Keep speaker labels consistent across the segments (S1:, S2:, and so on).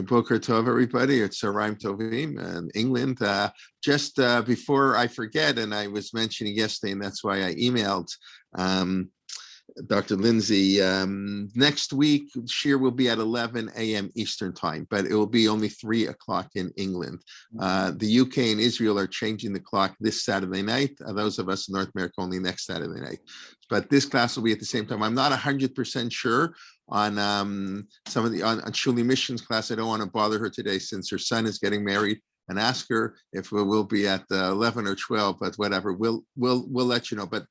S1: Boker Tov, everybody. It's Hayim Tovim in England. Just before I forget, and I was mentioning yesterday, and that's why I emailed Dr. Lindsey. Next week, Shir will be at 11 a.m. Eastern time, but it will be only 3 o'clock in England. The UK and Israel are changing the clock this Saturday night. Those of us in North America only next Saturday night. But this class will be at the same time. I'm not 100% sure on some of the on Shuli Mission's class. I don't want to bother her today since her son is getting married, and ask her if we will be at 11 or 12, but whatever, we'll let you know. But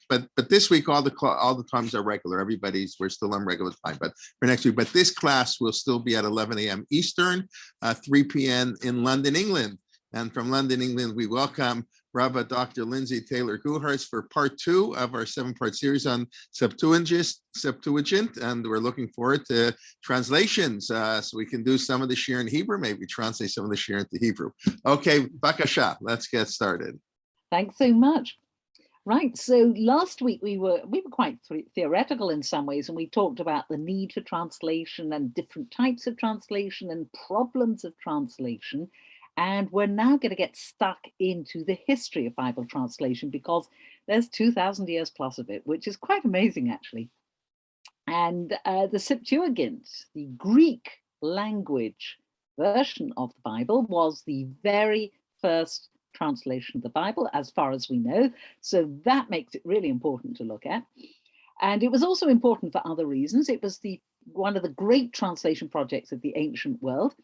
S1: this week all the times are regular. We're still on regular time. But for next week, but this class will still be at 11 a.m. Eastern, 3 p.m. in London, England. And from London, England, we welcome Rabba Dr. Lindsey Taylor-Guthartz for part 2 of our 7-part series on Septuagint, and we're looking forward to translations, so we can do some of the shir in Hebrew, maybe translate some of the shir into Hebrew. Okay, Bakasha, let's get started.
S2: Thanks so much. Right, so last week we were quite theoretical in some ways, and we talked about the need for translation and different types of translation and problems of translation. And we're now going to get stuck into the history of Bible translation, because there's 2,000 years plus of it, which is quite amazing, actually. And the Septuagint, the Greek language version of the Bible, was the very first translation of the Bible, as far as we know. So that makes it really important to look at. And it was also important for other reasons. It was one of the great translation projects of the ancient world.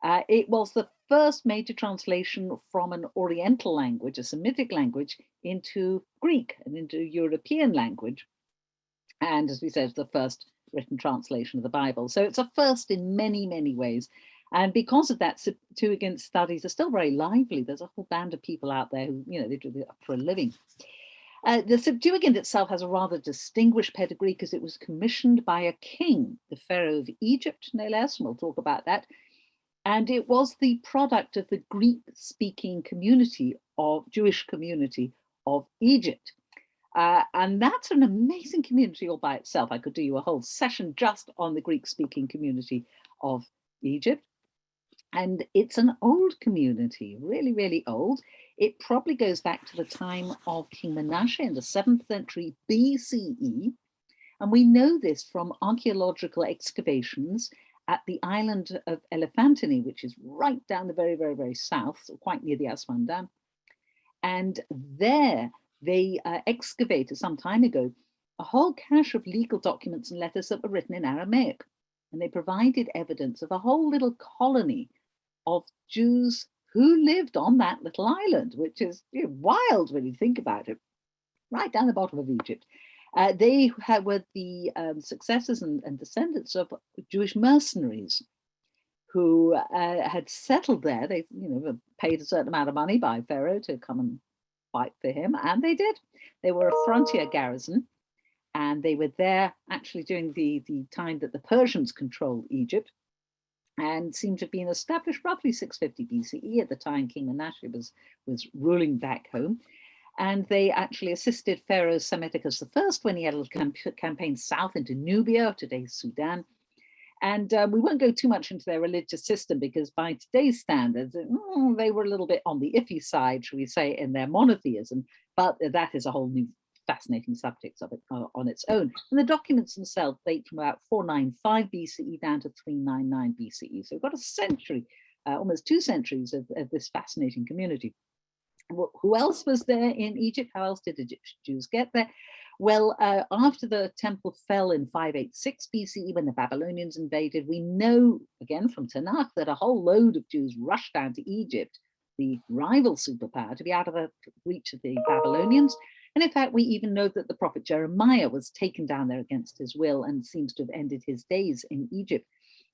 S2: It was the first major translation from an Oriental language, a Semitic language, into Greek and into European language. And as we said, it's the first written translation of the Bible. So it's a first in many, many ways. And because of that, Septuagint studies are still very lively. There's a whole band of people out there who, they do it for a living. The Septuagint itself has a rather distinguished pedigree because it was commissioned by a king, the Pharaoh of Egypt, no less, and we'll talk about that. And it was the product of the Greek-speaking Jewish community of Egypt. And that's an amazing community all by itself. I could do you a whole session just on the Greek-speaking community of Egypt. And it's an old community, really, really old. It probably goes back to the time of King Manasseh in the 7th century BCE. And we know this from archaeological excavations at the island of Elephantine, which is right down the very, very, very south, so quite near the Aswan Dam. And there they excavated some time ago a whole cache of legal documents and letters that were written in Aramaic. And they provided evidence of a whole little colony of Jews who lived on that little island, which is wild when you think about it, right down the bottom of Egypt. They were the successors and descendants of Jewish mercenaries who had settled there. They, paid a certain amount of money by Pharaoh to come and fight for him, and they did. They were a frontier garrison, and they were there actually during the time that the Persians controlled Egypt, and seemed to have been established roughly 650 BCE at the time King Manasseh was ruling back home. And they actually assisted Pharaoh Psammetichus I when he had a little campaign south into Nubia, today's Sudan. And we won't go too much into their religious system, because by today's standards, they were a little bit on the iffy side, shall we say, in their monotheism. But that is a whole new fascinating subject of it on its own. And the documents themselves date from about 495 BCE down to 399 BCE. So we've got a century, almost 2 centuries of this fascinating community. Who else was there in Egypt? How else did the Jews get there? Well, after the temple fell in 586 BCE, when the Babylonians invaded, we know, again from Tanakh, that a whole load of Jews rushed down to Egypt, the rival superpower, to be out of the reach of the Babylonians. And in fact, we even know that the prophet Jeremiah was taken down there against his will and seems to have ended his days in Egypt.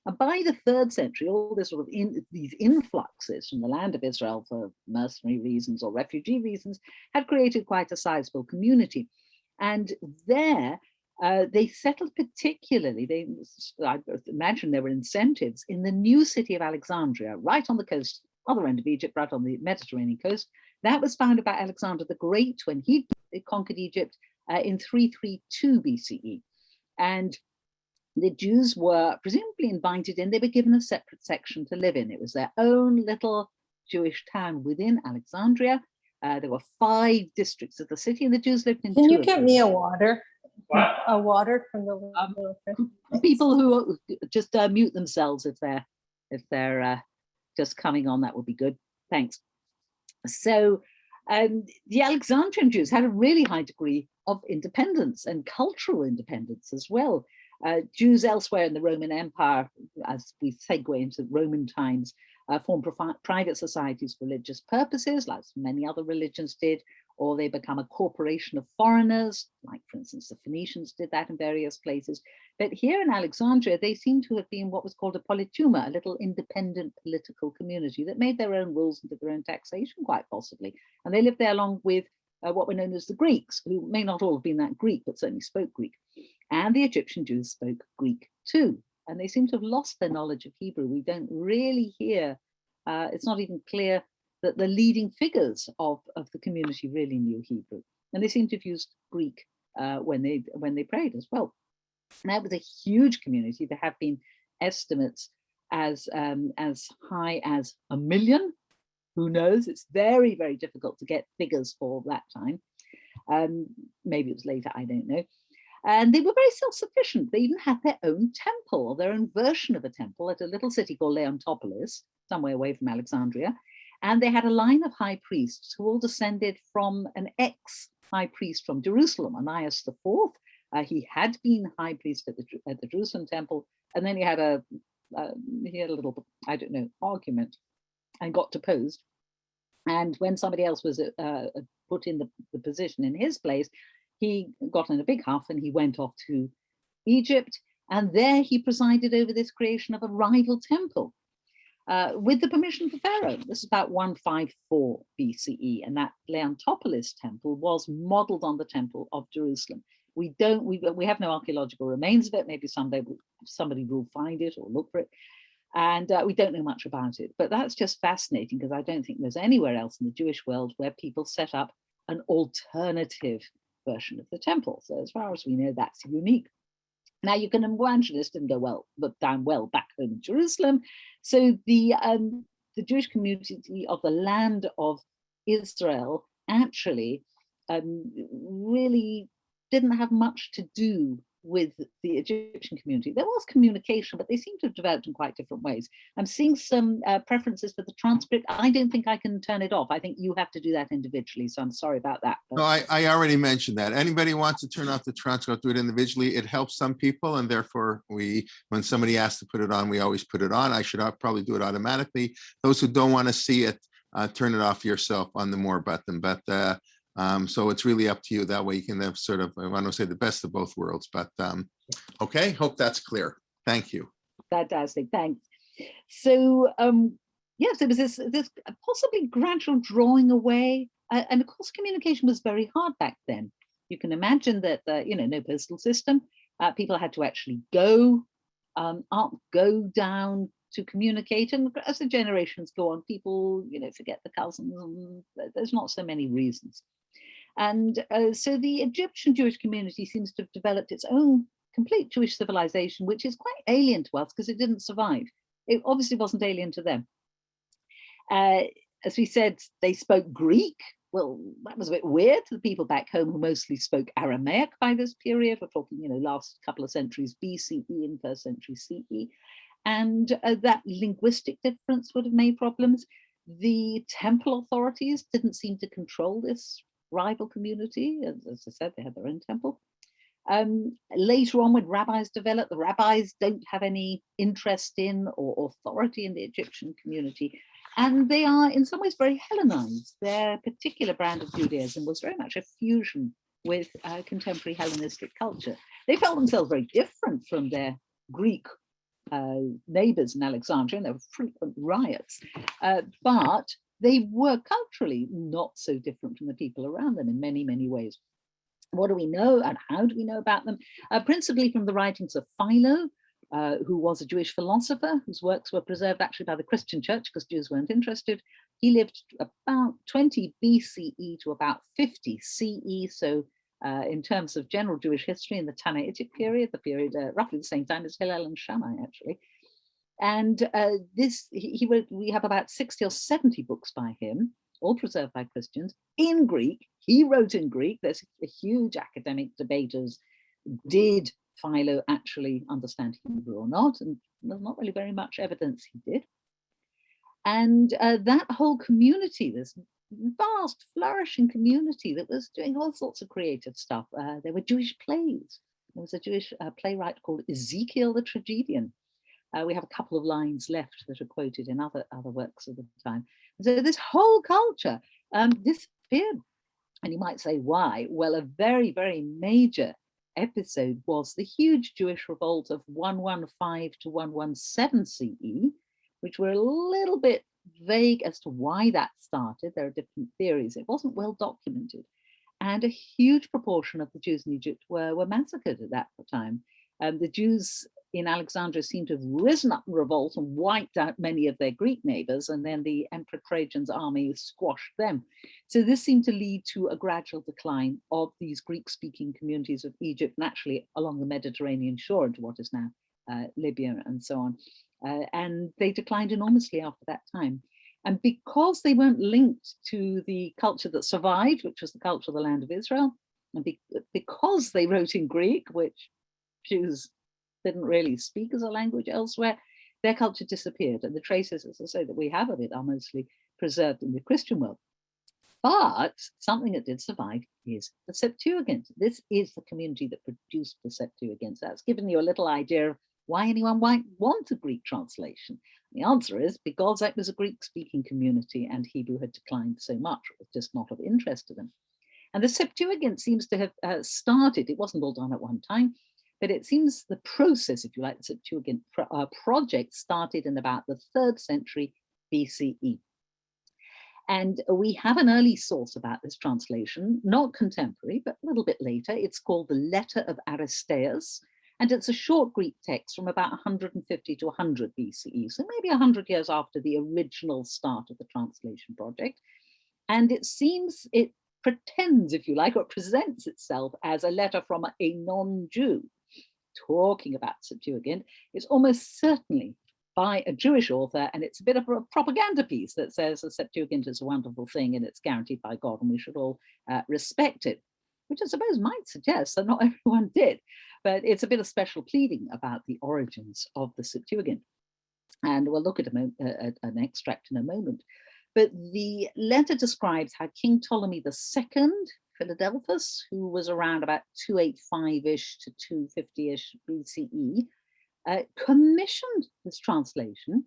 S2: And by the 3rd century, all this sort of these influxes from the land of Israel for mercenary reasons or refugee reasons had created quite a sizable community. And there they settled particularly, I imagine there were incentives in the new city of Alexandria, right on the coast, other end of Egypt, right on the Mediterranean coast. That was founded by Alexander the Great when he conquered Egypt in 332 BCE. And The Jews were presumably invited in. They were given a separate section to live in. It was their own little Jewish town within Alexandria. There were 5 districts of the city, and the Jews lived in 2
S3: Can you
S2: of
S3: get
S2: them.
S3: me a water? A water from the little
S2: People who just mute themselves if they're just coming on, that would be good. Thanks. So the Alexandrian Jews had a really high degree of independence and cultural independence as well. Jews elsewhere in the Roman Empire, as we segue into Roman times, formed private societies for religious purposes, like many other religions did, or they become a corporation of foreigners, like, for instance, the Phoenicians did that in various places. But here in Alexandria, they seem to have been what was called a polytuma, a little independent political community that made their own rules and did their own taxation, quite possibly. And they lived there along with what were known as the Greeks, who may not all have been that Greek, but certainly spoke Greek. And the Egyptian Jews spoke Greek too. And they seem to have lost their knowledge of Hebrew. We don't really hear, it's not even clear that the leading figures of the community really knew Hebrew. And they seem to have used Greek when they prayed as well. Now, it was a huge community. There have been estimates as high as 1 million. Who knows? It's very, very difficult to get figures for that time. Maybe it was later, I don't know. And they were very self-sufficient. They even had their own temple, or their own version of a temple, at a little city called Leontopolis, somewhere away from Alexandria. And they had a line of high priests who all descended from an ex-high priest from Jerusalem, Onias IV. He had been high priest at the Jerusalem temple, and then he had a little, I don't know, argument and got deposed. And when somebody else was put in the position in his place, he got in a big huff and he went off to Egypt. And there he presided over this creation of a rival temple with the permission of Pharaoh. This is about 154 BCE. And that Leontopolis temple was modeled on the temple of Jerusalem. We have no archaeological remains of it. Maybe someday somebody will find it or look for it. And we don't know much about it. But that's just fascinating, because I don't think there's anywhere else in the Jewish world where people set up an alternative version of the temple. So as far as we know, that's unique. Now you can imagine this didn't go down well back home in Jerusalem. So the Jewish community of the land of Israel actually really didn't have much to do with the Egyptian community. There was communication, but they seem to have developed in quite different ways. I'm seeing some preferences for the transcript. I don't think I can turn it off. I think you have to do that individually, so I'm sorry about that. But...
S1: No, I already mentioned that. Anybody wants to turn off the transcript, do it individually. It helps some people, and therefore when somebody asks to put it on, we always put it on. I should probably do it automatically. Those who don't want to see it, turn it off yourself on the more button. But so it's really up to you. That way you can have sort of, I want to say, the best of both worlds. But okay, hope that's clear. Thank you.
S2: Fantastic, thanks. So yes, there was this possibly gradual drawing away, and of course communication was very hard back then. You can imagine that no postal system. People had to actually go up, go down to communicate, and as the generations go on, people forget the cousins, and there's not so many reasons. And so the Egyptian Jewish community seems to have developed its own complete Jewish civilization, which is quite alien to us because it didn't survive. It obviously wasn't alien to them. As we said, they spoke Greek. Well, that was a bit weird to the people back home who mostly spoke Aramaic by this period. We're talking, last couple of centuries BCE and first century CE. And that linguistic difference would have made problems. The temple authorities didn't seem to control this rival community. As I said, they had their own temple. Later on, when rabbis developed, the rabbis don't have any interest in or authority in the Egyptian community. And they are in some ways very Hellenized. Their particular brand of Judaism was very much a fusion with contemporary Hellenistic culture. They felt themselves very different from their Greek neighbors in Alexandria, and there were frequent riots, but they were culturally not so different from the people around them in many, many ways. What do we know and how do we know about them? Principally from the writings of Philo, who was a Jewish philosopher whose works were preserved actually by the Christian church because Jews weren't interested. He lived about 20 BCE to about 50 CE, so in terms of general Jewish history in the Tannaitic period, the period roughly the same time as Hillel and Shammai, actually. And we have about 60 or 70 books by him, all preserved by Christians, in Greek. He wrote in Greek. There's a huge academic debate as did Philo actually understand Hebrew or not, and there's not really very much evidence he did. And that whole community, this vast, flourishing community that was doing all sorts of creative stuff. There were Jewish plays. There was a Jewish playwright called Ezekiel the Tragedian. We have a couple of lines left that are quoted in other works of the time. So this whole culture disappeared. And you might say, why? Well, a very, very major episode was the huge Jewish revolt of 115 to 117 CE, which were a little bit vague as to why that started. There are different theories. It wasn't well documented. And a huge proportion of the Jews in Egypt were massacred at that time. The Jews in Alexandria seem to have risen up in revolt and wiped out many of their Greek neighbors, and then the Emperor Trajan's army squashed them. So this seemed to lead to a gradual decline of these Greek-speaking communities of Egypt, and actually along the Mediterranean shore into what is now Libya and so on. And they declined enormously after that time. And because they weren't linked to the culture that survived, which was the culture of the land of Israel, and because they wrote in Greek, which Jews didn't really speak as a language elsewhere, their culture disappeared. And the traces, as I say, that we have of it are mostly preserved in the Christian world. But something that did survive is the Septuagint. This is the community that produced the Septuagint. So that's given you a little idea of why anyone might want a Greek translation. The answer is because that was a Greek-speaking community and Hebrew had declined so much, it was just not of interest to them. And the Septuagint seems to have started, it wasn't all done at one time, but it seems the process, if you like, the Septuagint project started in about the 3rd century BCE. And we have an early source about this translation, not contemporary, but a little bit later. It's called the Letter of Aristeas, and it's a short Greek text from about 150 to 100 BCE, so maybe 100 years after the original start of the translation project. And it seems it pretends, if you like, or it presents itself as a letter from a non-Jew talking about Septuagint. It's almost certainly by a Jewish author, and it's a bit of a propaganda piece that says the Septuagint is a wonderful thing and it's guaranteed by God and we should all respect it, which I suppose might suggest that not everyone did, but it's a bit of special pleading about the origins of the Septuagint. And we'll look at an extract in a moment. But the letter describes how King Ptolemy II, Philadelphus, who was around about 285-ish to 250-ish BCE, commissioned this translation,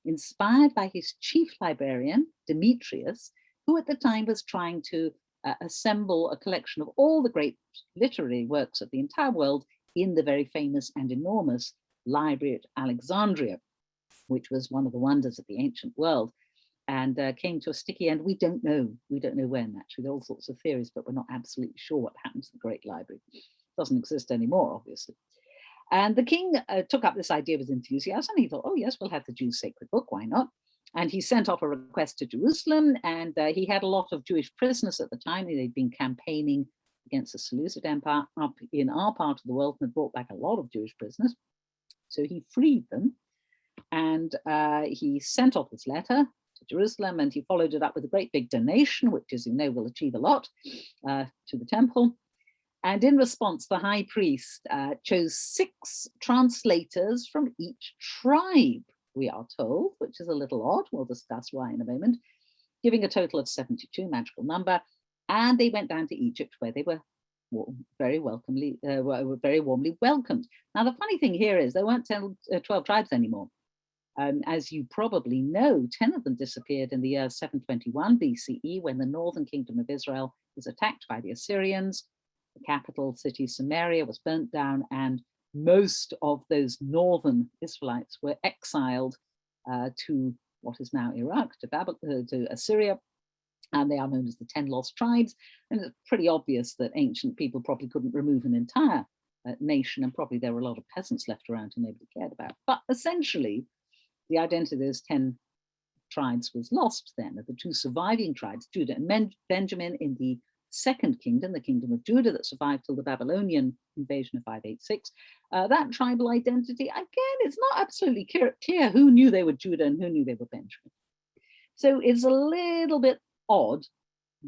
S2: inspired by his chief librarian, Demetrius, who at the time was trying to assemble a collection of all the great literary works of the entire world in the very famous and enormous library at Alexandria, which was one of the wonders of the ancient world, and came to a sticky end. We don't know when, actually. There are all sorts of theories, but we're not absolutely sure what happened to the great library. It doesn't exist anymore, obviously. And the king took up this idea with enthusiasm. He thought, oh yes, we'll have the Jews' sacred book, why not? And he sent off a request to Jerusalem, and he had a lot of Jewish prisoners at the time. They'd been campaigning against the Seleucid Empire up in our part of the world and had brought back a lot of Jewish prisoners. So he freed them, and he sent off this letter to Jerusalem, and he followed it up with a great big donation, which, as you know, will achieve a lot to the temple. And in response, the high priest chose 6 translators from each tribe, we are told, which is a little odd. We'll discuss why in a moment, giving a total of 72, magical number. And they went down to Egypt, where they were very warmly welcomed. Now, the funny thing here is there weren't 12 tribes anymore. As you probably know, 10 of them disappeared in the year 721 BCE, when the northern kingdom of Israel was attacked by the Assyrians. The capital city, Samaria, was burnt down, and most of those northern Israelites were exiled to what is now Iraq, to Assyria, and they are known as the 10 lost tribes. And it's pretty obvious that ancient people probably couldn't remove an entire nation, and probably there were a lot of peasants left around who nobody cared about. But essentially, the identity of those 10 tribes was lost then. Of the 2 surviving tribes, Judah and Benjamin, in the second kingdom, the kingdom of Judah that survived till the Babylonian invasion of 586. That tribal identity, again, it's not absolutely clear who knew they were Judah and who knew they were Benjamin. So it's a little bit odd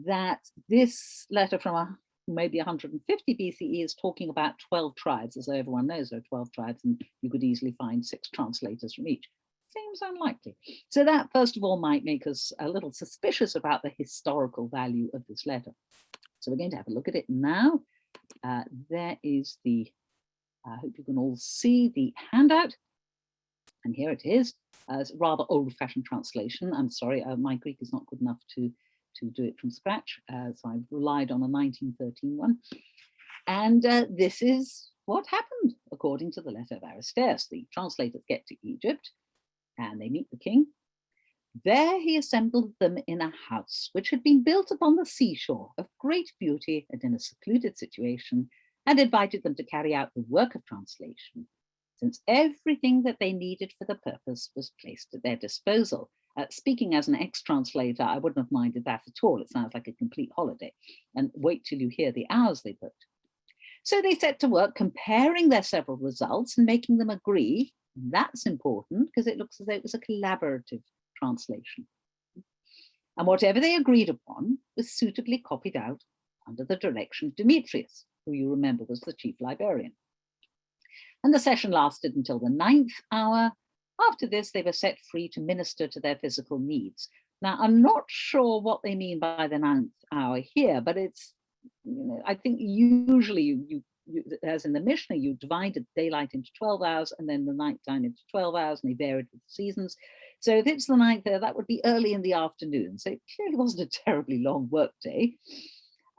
S2: that this letter from maybe 150 BCE is talking about 12 tribes, as though everyone knows there are 12 tribes and you could easily find 6 translators from each. Seems unlikely. So that, first of all, might make us a little suspicious about the historical value of this letter. So we're going to have a look at it now. There is the, I hope you can all see the handout. And here it is, as rather old-fashioned translation. I'm sorry, my Greek is not good enough to do it from scratch, so I've relied on a 1913 one. And this is what happened, according to the Letter of Aristeas. The translators get to Egypt, and they meet the king. There he assembled them in a house which had been built upon the seashore of great beauty and in a secluded situation, and invited them to carry out the work of translation, since everything that they needed for the purpose was placed at their disposal. Speaking as an ex-translator, I wouldn't have minded that at all. It sounds like a complete holiday. And wait till you hear the hours they booked. So they set to work comparing their several results and making them agree. That's important because it looks as though it was a collaborative translation. And whatever they agreed upon was suitably copied out under the direction of Demetrius, who you remember was the chief librarian. And the session lasted until the 9th hour. After this, they were set free to minister to their physical needs. Now, I'm not sure what they mean by the 9th hour here, but it's, I think usually you as in the Mishnah, you divided daylight into 12 hours and then the night time into 12 hours, and they varied with the seasons. So if it's the 9th hour, that would be early in the afternoon. So it clearly wasn't a terribly long work day.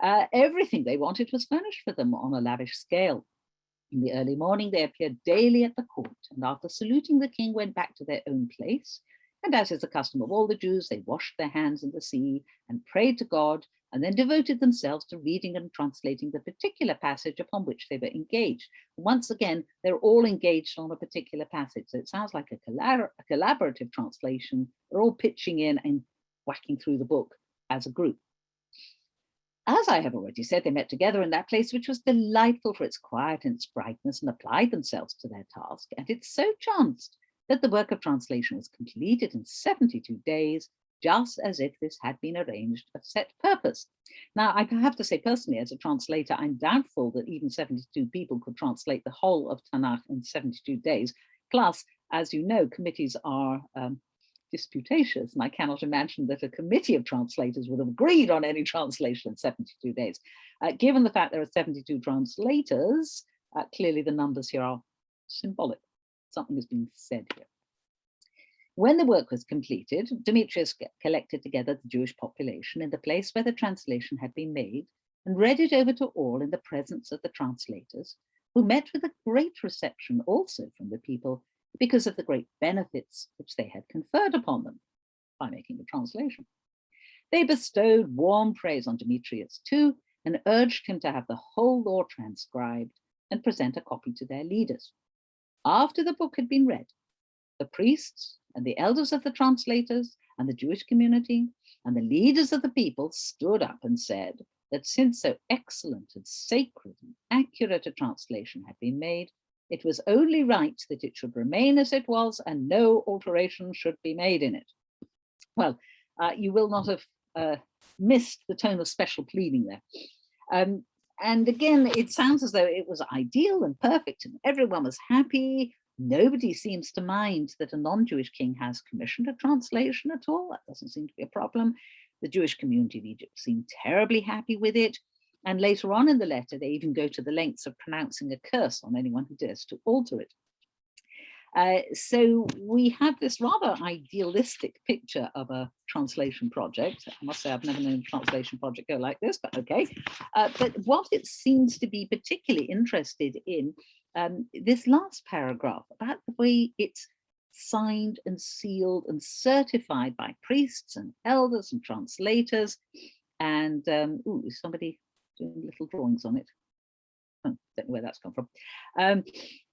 S2: Everything they wanted was furnished for them on a lavish scale. In the early morning, they appeared daily at the court, and after saluting the king, went back to their own place. And as is the custom of all the Jews, they washed their hands in the sea and prayed to God, and then devoted themselves to reading and translating the particular passage upon which they were engaged. Once again, they're all engaged on a particular passage. So it sounds like a collaborative translation. They're all pitching in and whacking through the book as a group. As I have already said, they met together in that place, which was delightful for its quiet and its brightness, and applied themselves to their task. And it so chanced that the work of translation was completed in 72 days, just as if this had been arranged of set purpose. Now, I have to say personally, as a translator, I'm doubtful that even 72 people could translate the whole of Tanakh in 72 days. Plus, as you know, committees are disputatious, and I cannot imagine that a committee of translators would have agreed on any translation in 72 days. Given the fact there are 72 translators, clearly the numbers here are symbolic. Something is being said here. When the work was completed, Demetrius collected together the Jewish population in the place where the translation had been made and read it over to all in the presence of the translators, who met with a great reception also from the people because of the great benefits which they had conferred upon them by making the translation. They bestowed warm praise on Demetrius too, and urged him to have the whole law transcribed and present a copy to their leaders. After the book had been read, the priests and the elders of the translators and the Jewish community and the leaders of the people stood up and said that since so excellent and sacred and accurate a translation had been made, it was only right that it should remain as it was and no alteration should be made in it. Well, you will not have missed the tone of special pleading there. And again, it sounds as though it was ideal and perfect and everyone was happy. Nobody seems to mind that a non-Jewish king has commissioned a translation at all. That doesn't seem to be a problem. The Jewish community of Egypt seemed terribly happy with it. And later on in the letter, they even go to the lengths of pronouncing a curse on anyone who dares to alter it. So we have this rather idealistic picture of a translation project. I must say I've never known a translation project go like this, but okay. But what it seems to be particularly interested in, this last paragraph about the way it's signed and sealed and certified by priests and elders and translators. And is somebody doing little drawings on it? Oh, don't know where that's come from.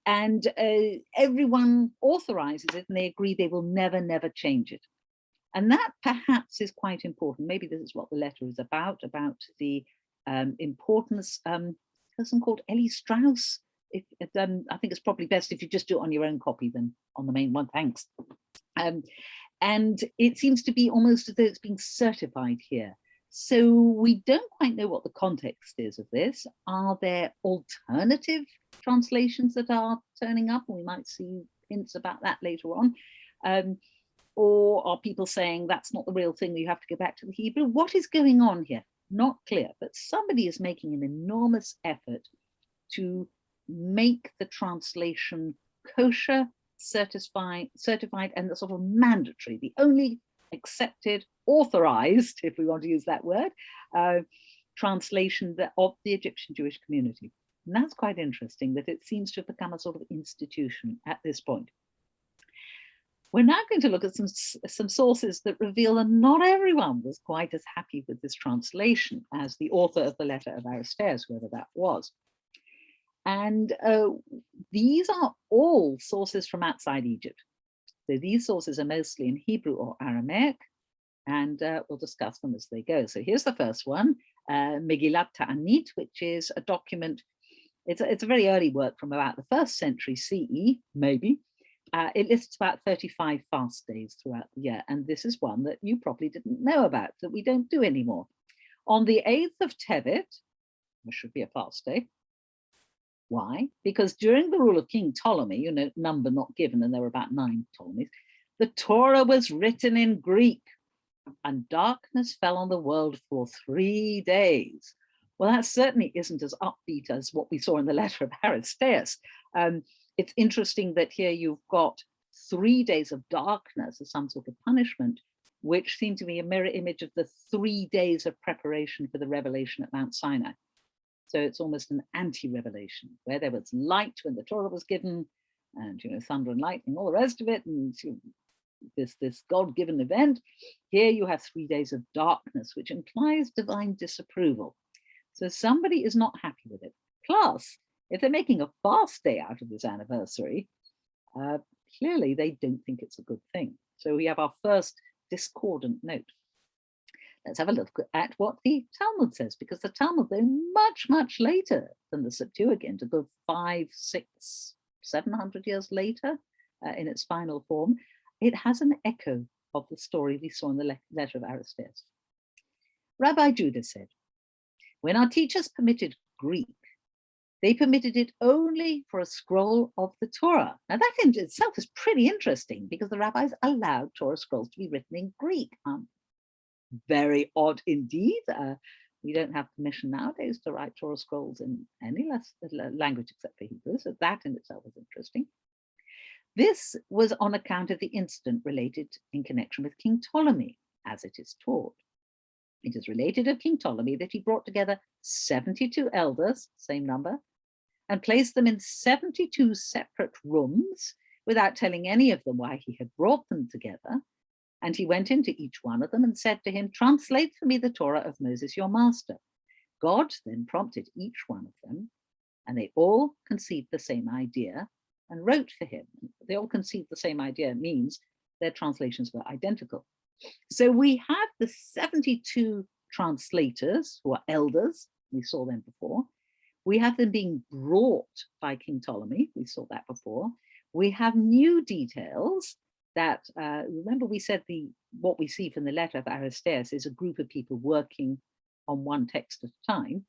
S2: And everyone authorizes it and they agree they will never change it. And that perhaps is quite important. Maybe this is what the letter is about the importance. A person called Ellie Strauss. I think it's probably best if you just do it on your own copy than on the main one. Thanks. And it seems to be almost as though it's being certified here. So we don't quite know what the context is of this. Are there alternative translations that are turning up? We might see hints about that later on. Or are people saying that's not the real thing, you have to go back to the Hebrew? What is going on here? Not clear, but somebody is making an enormous effort to make the translation kosher, certified, and the sort of mandatory, the only accepted, authorized, if we want to use that word, translation of the Egyptian Jewish community. And that's quite interesting, that it seems to have become a sort of institution at this point. We're now going to look at some sources that reveal that not everyone was quite as happy with this translation as the author of the Letter of Aristeas, whoever that was. And these are all sources from outside Egypt. So these sources are mostly in Hebrew or Aramaic, and we'll discuss them as they go. So here's the first one, Megillat Ta'anit, which is a document. It's a very early work from about the 1st century CE, maybe. It lists about 35 fast days throughout the year, and this is one that you probably didn't know about, that we don't do anymore. On the 8th of Tevet, there should be a fast day. Why? Because during the rule of King Ptolemy, you know, number not given, and there were about 9 Ptolemies, the Torah was written in Greek, and darkness fell on the world for 3 days. Well, that certainly isn't as upbeat as what we saw in the Letter of Aristeas. It's interesting that here you've got 3 days of darkness as some sort of punishment, which seem to be a mirror image of the 3 days of preparation for the revelation at Mount Sinai. So it's almost an anti-revelation, where there was light when the Torah was given, and thunder and lightning, all the rest of it, and this God-given event. Here you have 3 days of darkness, which implies divine disapproval. So somebody is not happy with it. Plus, if they're making a fast day out of this anniversary, clearly they don't think it's a good thing. So we have our first discordant note. Let's have a look at what the Talmud says, because the Talmud, though much, much later than the Septuagint, a good 500, 600, 700 years later in its final form, it has an echo of the story we saw in the Letter of Aristeas. Rabbi Judah said, when our teachers permitted Greek, they permitted it only for a scroll of the Torah. Now that in itself is pretty interesting, because the rabbis allowed Torah scrolls to be written in Greek. Very odd indeed. We don't have permission nowadays to write Torah scrolls in any language except for Hebrew, so that in itself is interesting. This was on account of the incident related in connection with King Ptolemy, as it is taught. It is related of King Ptolemy that he brought together 72 elders, same number, and placed them in 72 separate rooms without telling any of them why he had brought them together. And he went into each one of them and said to him, translate for me the Torah of Moses, your master. God then prompted each one of them, and they all conceived the same idea and wrote for him. They all conceived the same idea means their translations were identical. So we have the 72 translators who are elders. We saw them before. We have them being brought by King Ptolemy. We saw that before. We have new details that, remember we said what we see from the Letter of Aristeas is a group of people working on one text at a time.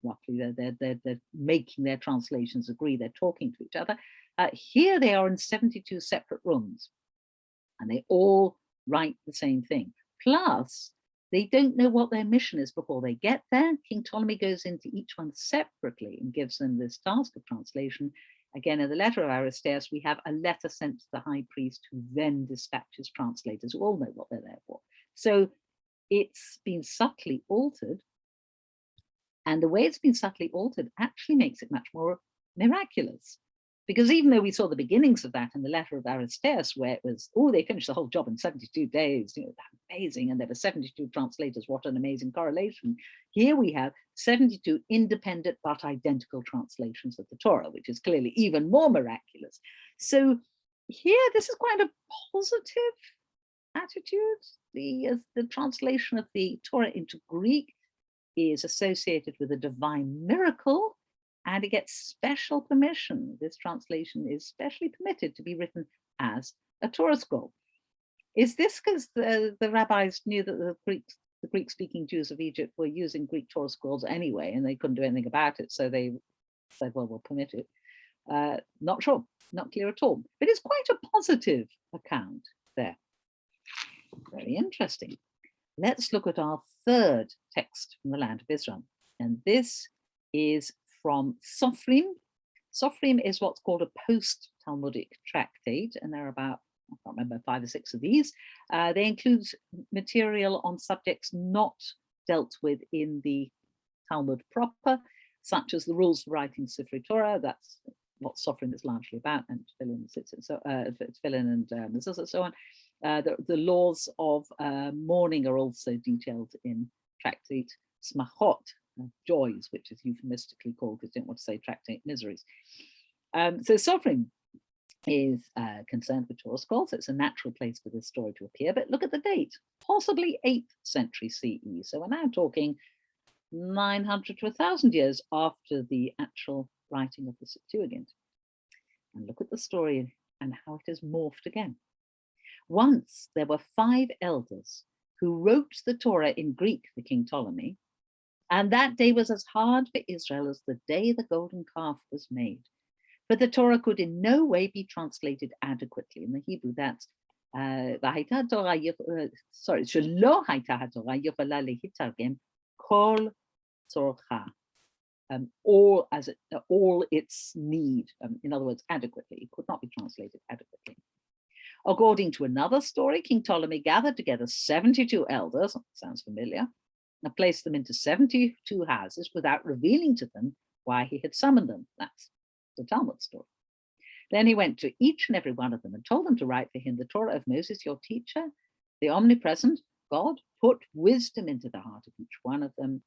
S2: Roughly, they're making their translations agree, they're talking to each other. Here they are in 72 separate rooms, and they all write the same thing. Plus, they don't know what their mission is before they get there. King Ptolemy goes into each one separately and gives them this task of translation. Again, in the Letter of Aristeas, we have a letter sent to the high priest who then dispatches translators who all know what they're there for. So it's been subtly altered. And the way it's been subtly altered actually makes it much more miraculous. Because even though we saw the beginnings of that in the Letter of Aristeas, where it was, oh, they finished the whole job in 72 days, amazing, and there were 72 translators, what an amazing correlation. Here we have 72 independent but identical translations of the Torah, which is clearly even more miraculous. So here, this is quite a positive attitude. The translation of the Torah into Greek is associated with a divine miracle, and it gets special permission. This translation is specially permitted to be written as a Torah scroll. Is this because the rabbis knew that the Greek-speaking Jews of Egypt were using Greek Torah scrolls anyway, and they couldn't do anything about it, so they said, well, we'll permit it? Not sure, not clear at all. But it's quite a positive account there. Very interesting. Let's look at our third text from the land of Israel. And this is from Sophrim. Sophrim is what's called a post-Talmudic tractate, and there are about, I can't remember, 5 or 6 of these. They include material on subjects not dealt with in the Talmud proper, such as the rules for writing Sifrei Torah. That's what Sophrim is largely about, and Tefillin and mezuzah and so on. The laws of mourning are also detailed in tractate Smachot, joys, which is euphemistically called because they don't want to say tractate miseries. So Sophrim is concerned with Torah scrolls. It's a natural place for this story to appear, but look at the date, possibly 8th century CE. So we're now talking 900 to 1,000 years after the actual writing of the Septuagint. And look at the story and how it has morphed again. Once there were 5 elders who wrote the Torah in Greek for King Ptolemy, and that day was as hard for Israel as the day the golden calf was made. But the Torah could in no way be translated adequately. In the Hebrew, that's Shelo hayta haTorah yochela lehitargem kol tzorcha, all its need. In other words, adequately. It could not be translated adequately. According to another story, King Ptolemy gathered together 72 elders, sounds familiar, and placed them into 72 houses without revealing to them why he had summoned them. That's the Talmud story. Then he went to each and every one of them and told them to write for him the Torah of Moses, your teacher. The omnipresent God put wisdom into the heart of each one of them,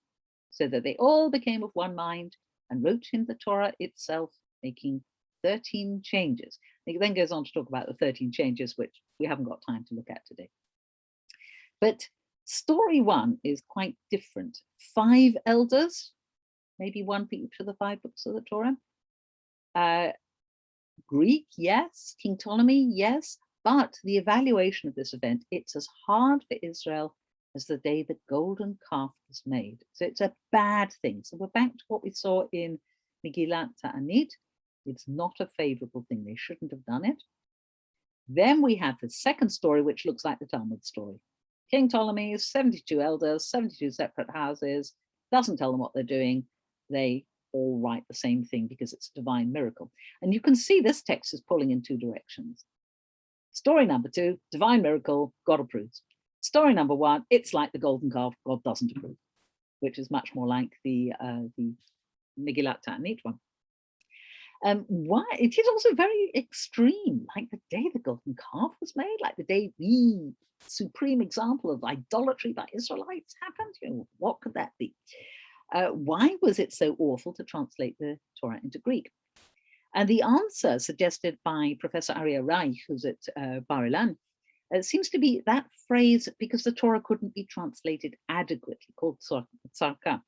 S2: so that they all became of one mind and wrote him the Torah itself, making 13 changes. He then goes on to talk about the 13 changes, which we haven't got time to look at today. But story 1 is quite different. 5 elders, maybe one for each of the 5 books of the Torah. Greek, yes. King Ptolemy, yes. But the evaluation of this event, it's as hard for Israel as the day the golden calf was made. So it's a bad thing. So we're back to what we saw in Megillat Ta'anit. It's not a favorable thing. They shouldn't have done it. Then we have the second story, which looks like the Talmud story. King Ptolemy, 72 elders, 72 separate houses, doesn't tell them what they're doing. They all write the same thing because it's a divine miracle. And you can see this text is pulling in 2 directions. Story number 2, divine miracle, God approves. Story number 1, it's like the golden calf, God doesn't approve, which is much more like the Megillat Ta'anit one. Why? It is also very extreme, like the day the golden calf was made, like the day the supreme example of idolatry by Israelites happened. You know, what could that be? Why was it so awful to translate the Torah into Greek? And the answer suggested by Professor Aryeh Reich, who's at Bar Ilan, seems to be that phrase, because the Torah couldn't be translated adequately, called tzarka.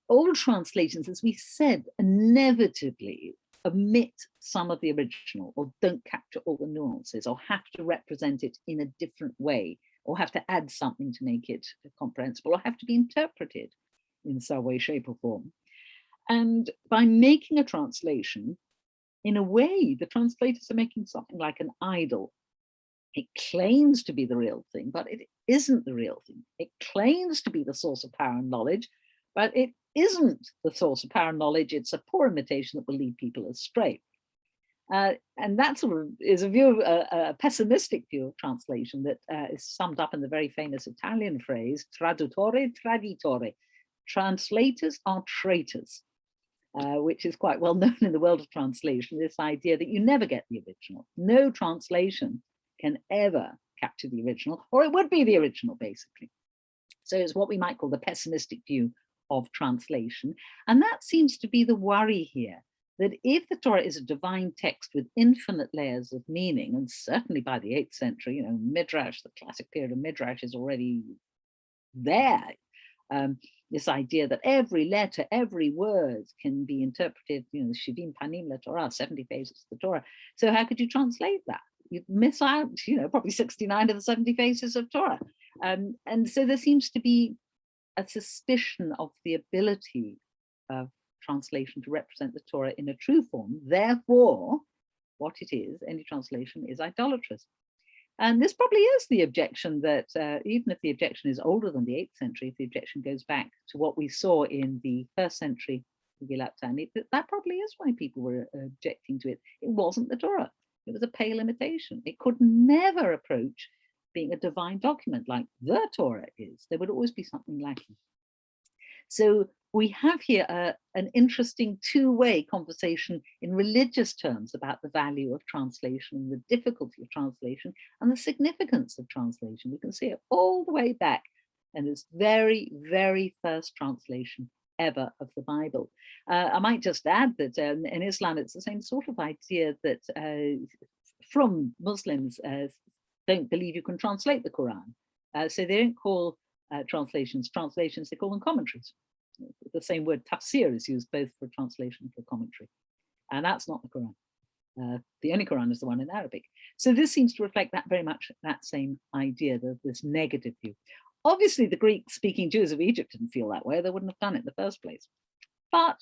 S2: All translations, as we said, inevitably omit some of the original, or don't capture all the nuances, or have to represent it in a different way, or have to add something to make it comprehensible, or have to be interpreted in some way, shape, or form. And by making a translation, in a way, the translators are making something like an idol. It claims to be the real thing, but it isn't the real thing. It claims to be the source of power and knowledge, but it isn't the source of power and knowledge. It's a poor imitation that will lead people astray. And that sort of is a view, a pessimistic view of translation that is summed up in the very famous Italian phrase, traduttore traditore. Translators are traitors, which is quite well known in the world of translation, this idea that you never get the original. No translation can ever capture the original, or it would be the original, basically. So it's what we might call the pessimistic view of translation. And that seems to be the worry here, that if the Torah is a divine text with infinite layers of meaning, and certainly by the 8th century, you know, midrash, the classic period of midrash is already there. This idea that every letter, every word can be interpreted, Shivim Panim LaTorah, 70 faces of the Torah. So how could you translate that? You'd miss out, probably 69 of the 70 faces of Torah. And so there seems to be a suspicion of the ability of translation to represent the Torah in a true form. Therefore, what it is, any translation is idolatrous. And this probably is the objection that, even if the objection is older than the 8th century, if the objection goes back to what we saw in the 1st century, that probably is why people were objecting to it. It wasn't the Torah. It was a pale imitation. It could never approach being a divine document like the Torah is. There would always be something lacking. So we have here an interesting two-way conversation in religious terms about the value of translation, the difficulty of translation, and the significance of translation. We can see it all the way back in this very, very first translation ever of the Bible. I might just add that in Islam, it's the same sort of idea that from Muslims don't believe you can translate the Quran. So they don't call translations, they call them commentaries. The same word tafsir is used both for translation and for commentary. And that's not the Quran. The only Quran is the one in Arabic. So this seems to reflect that very much that same idea, this negative view. Obviously, the Greek-speaking Jews of Egypt didn't feel that way. They wouldn't have done it in the first place. But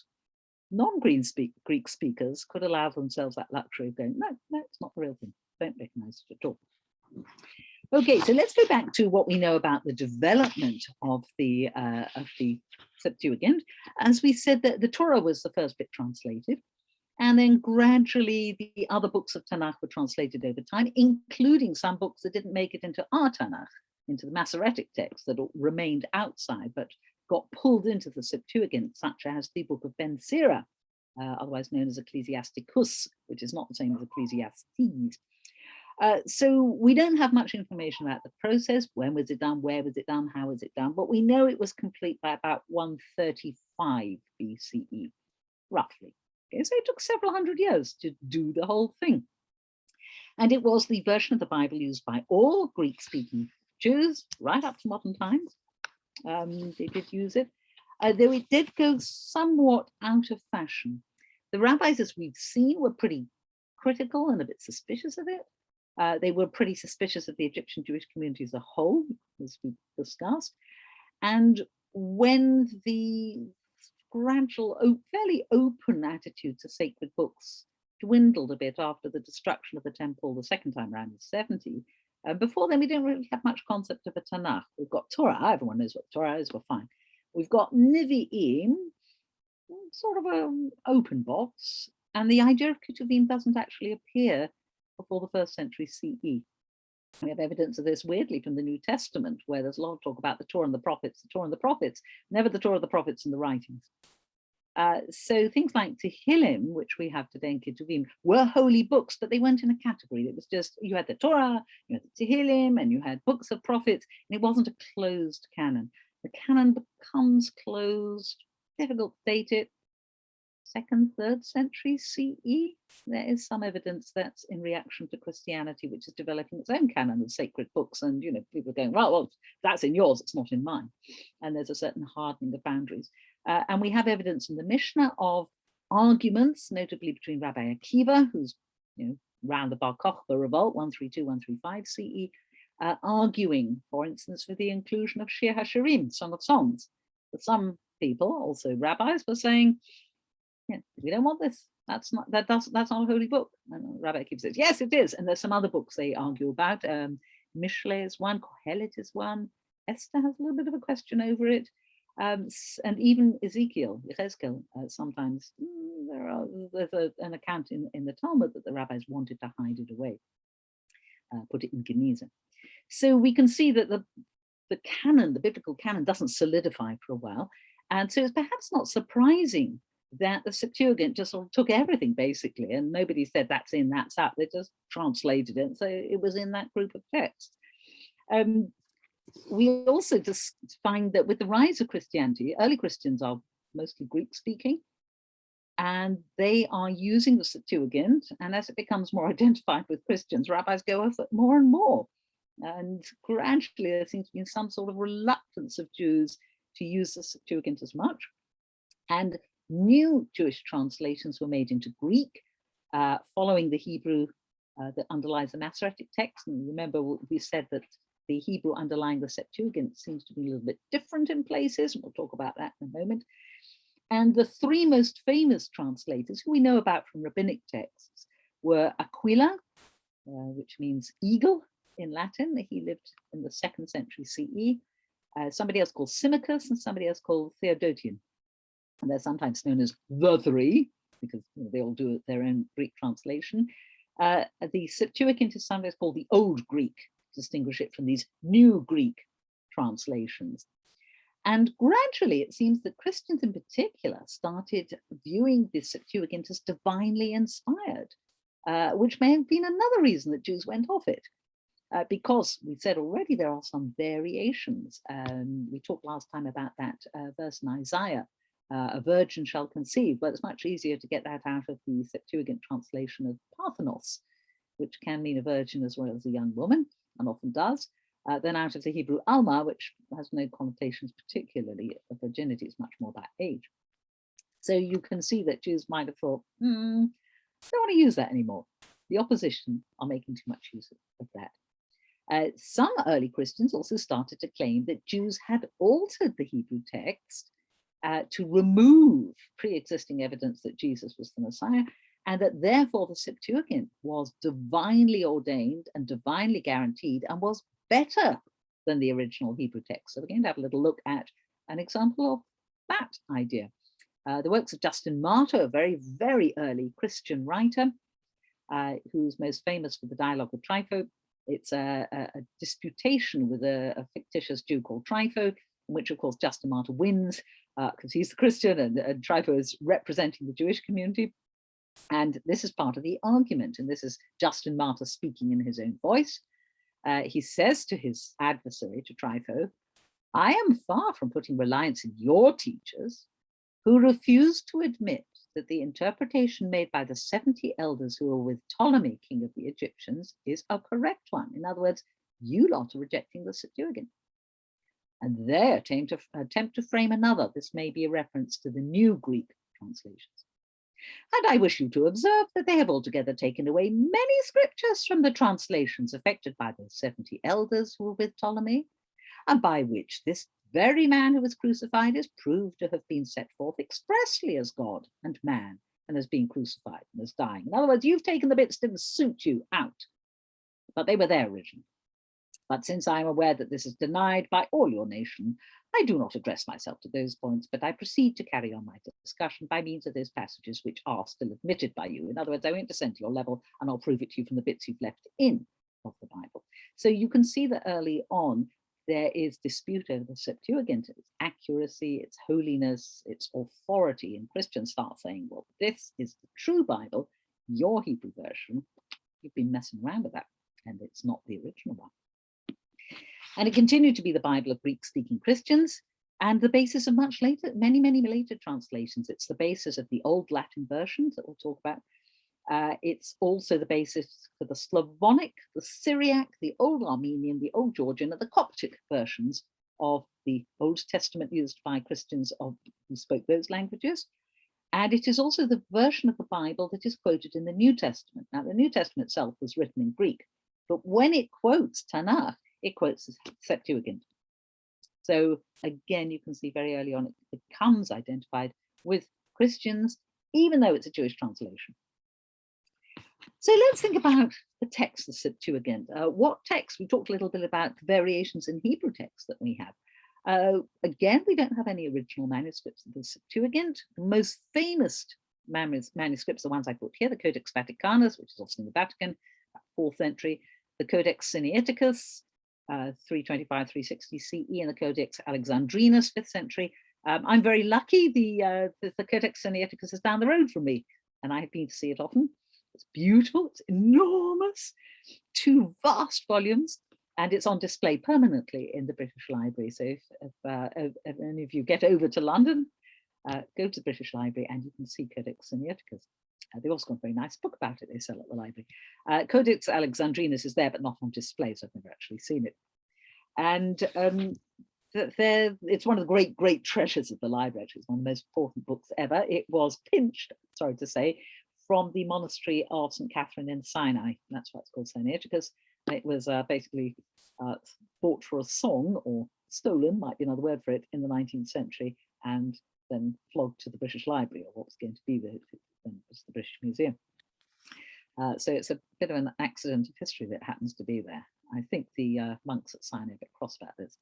S2: non-Greek speakers could allow themselves that luxury of going, no, it's not the real thing. Don't recognize it at all. Okay, so let's go back to what we know about the development of the Septuagint. As we said, that the Torah was the first bit translated, and then gradually the other books of Tanakh were translated over time, including some books that didn't make it into our Tanakh, into the Masoretic text that remained outside, but got pulled into the Septuagint, such as the book of Ben Sira, otherwise known as Ecclesiasticus, which is not the same as Ecclesiastes. So we don't have much information about the process. When was it done? Where was it done? How was it done? But we know it was complete by about 135 BCE, roughly. Okay, so it took several hundred years to do the whole thing. And it was the version of the Bible used by all Greek-speaking Jews right up to modern times. They did use it, though it did go somewhat out of fashion. The rabbis, as we've seen, were pretty critical and a bit suspicious of it. They were pretty suspicious of the Egyptian Jewish community as a whole, as we discussed. And when the gradual, fairly open attitude to sacred books dwindled a bit after the destruction of the temple the second time around in 70, before then we didn't really have much concept of a Tanakh. We've got Torah, everyone knows what Torah is, we're fine. We've got Nevi'im, sort of an open box, and the idea of Ketuvim doesn't actually appear before the 1st century CE. We have evidence of this weirdly from the New Testament, where there's a lot of talk about the Torah and the prophets, never the Torah, the prophets, and the writings. So things like Tehillim, which we have today in Ketuvim, were holy books, but they weren't in a category. It was just, you had the Torah, you had the Tehillim, and you had books of prophets, and it wasn't a closed canon. The canon becomes closed, difficult to date it, 2nd, 3rd century CE. There is some evidence that's in reaction to Christianity, which is developing its own canon of sacred books. And, people are going, well, that's in yours, it's not in mine. And there's a certain hardening of boundaries. And we have evidence in the Mishnah of arguments, notably between Rabbi Akiva, who's, round the Bar Kokhba revolt, 132, 135 CE, arguing, for instance, for the inclusion of Shir HaShirim, Song of Songs. But some people, also rabbis, were saying, we don't want this. That's not a holy book. And Rabbi Akiva says, yes, it is. And there's some other books they argue about. Mishle is one, Kohelet is one. Esther has a little bit of a question over it. And even Yechezkel, sometimes there's an account in the Talmud that the rabbis wanted to hide it away, put it in Geniza. So we can see that the canon, the biblical canon, doesn't solidify for a while. And so it's perhaps not surprising that the Septuagint just sort of took everything basically, and nobody said that's in, that's out. They just translated it, so it was in that group of texts. We also just find that with the rise of Christianity, early Christians are mostly Greek-speaking, and they are using the Septuagint. And as it becomes more identified with Christians, rabbis go over it more and more. And gradually, there seems to be some sort of reluctance of Jews to use the Septuagint as much. And new Jewish translations were made into Greek, following the Hebrew that underlies the Masoretic text. And remember, we said that the Hebrew underlying the Septuagint seems to be a little bit different in places, and we'll talk about that in a moment. And the three most famous translators who we know about from rabbinic texts were Aquila, which means eagle in Latin. He lived in the 2nd century CE. Somebody else called Symmachus, and somebody else called Theodotion. And they're sometimes known as the three, because they all do their own Greek translation. The Septuagint is sometimes called the Old Greek, to distinguish it from these new Greek translations. And gradually, it seems that Christians in particular started viewing the Septuagint as divinely inspired, which may have been another reason that Jews went off it. Because we said already there are some variations. We talked last time about that verse in Isaiah, a virgin shall conceive, but it's much easier to get that out of the Septuagint translation of Parthenos, which can mean a virgin as well as a young woman, and often does, than out of the Hebrew Alma, which has no connotations particularly of virginity, it's much more about age. So you can see that Jews might have thought, don't want to use that anymore. The opposition are making too much use of that. Some early Christians also started to claim that Jews had altered the Hebrew text to remove pre-existing evidence that Jesus was the Messiah, and that therefore the Septuagint was divinely ordained and divinely guaranteed and was better than the original Hebrew text. So we're going to have a little look at an example of that idea. The works of Justin Martyr, a very, very early Christian writer, who's most famous for the dialogue with Trypho. It's a disputation with a fictitious Jew called Trypho, in which, of course, Justin Martyr wins because he's the Christian and Trypho is representing the Jewish community. And this is part of the argument. And this is Justin Martyr speaking in his own voice. He says to his adversary, to Trypho, I am far from putting reliance in your teachers who refuse to admit that the interpretation made by the 70 elders who were with Ptolemy, king of the Egyptians, is a correct one. In other words, you lot are rejecting the Septuagint. And they attempt to frame another. This may be a reference to the new Greek translations. And I wish you to observe that they have altogether taken away many scriptures from the translations affected by the 70 elders who were with Ptolemy, and by which this very man who was crucified is proved to have been set forth expressly as God and man, and as being crucified and as dying. In other words, you've taken the bits that didn't suit you out, but they were there originally. But since I am aware that this is denied by all your nation, I do not address myself to those points, but I proceed to carry on my discussion by means of those passages which are still admitted by you. In other words, I won't descend to your level, and I'll prove it to you from the bits you've left in of the Bible. So you can see that early on, there is dispute over the Septuagint, its accuracy, its holiness, its authority. And Christians start saying, well, this is the true Bible, your Hebrew version, you've been messing around with that, and it's not the original one. And it continued to be the Bible of Greek-speaking Christians and the basis of many, many later translations. It's the basis of the Old Latin versions that we'll talk about. It's also the basis for the Slavonic, the Syriac, the Old Armenian, the Old Georgian, and the Coptic versions of the Old Testament used by Christians who spoke those languages. And it is also the version of the Bible that is quoted in the New Testament. Now, the New Testament itself was written in Greek, but when it quotes Tanakh, it quotes the Septuagint. So again, you can see very early on, it becomes identified with Christians, even though it's a Jewish translation. So let's think about the text of Septuagint. What text? We talked a little bit about the variations in Hebrew text that we have. Again, we don't have any original manuscripts of the Septuagint. The most famous manuscripts, the ones I put here, the Codex Vaticanus, which is also in the Vatican, 4th century, the Codex Sinaiticus, 325, 360 CE, and the Codex Alexandrinus, 5th century. I'm very lucky. The Codex Sinaiticus is down the road from me, and I've been to see it often. It's beautiful, it's enormous, 2 vast volumes, and it's on display permanently in the British Library. So if any of you get over to London, go to the British Library and you can see Codex Sinaiticus. They've also got a very nice book about it they sell at the library. Codex Alexandrinus is there, but not on display, so I've never actually seen it. And it's one of the great treasures of the library. Actually, it's one of the most important books ever. It was pinched, sorry to say, from the monastery of St. Catherine in Sinai. That's why it's called Sinaiticus. It was basically bought for a song, or stolen, might be another word for it, in the 19th century, and then flogged to the British Library, or what was going to be the British Museum. So it's a bit of an accident of history that happens to be there. I think the monks at Sinai are a bit cross about this.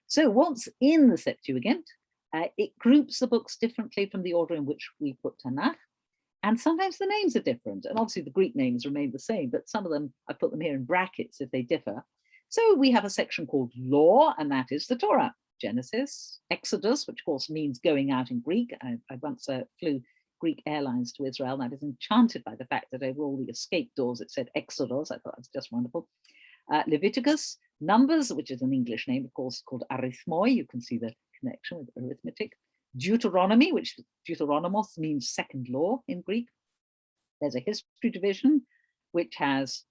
S2: So what's in the Septuagint? It groups the books differently from the order in which we put Tanakh, and sometimes the names are different. And obviously the Greek names remain the same, but some of them, I put them here in brackets if they differ. So we have a section called Law, and that is the Torah. Genesis, Exodus, which of course means going out in Greek. I once flew Greek Airlines to Israel, and I was enchanted by the fact that over all the escape doors it said Exodus. I thought that was just wonderful. Leviticus, Numbers, which is an English name, of course, called arithmoi. You can see the connection with arithmetic. Deuteronomy, which Deuteronomos means second law in Greek. There's a history division, which has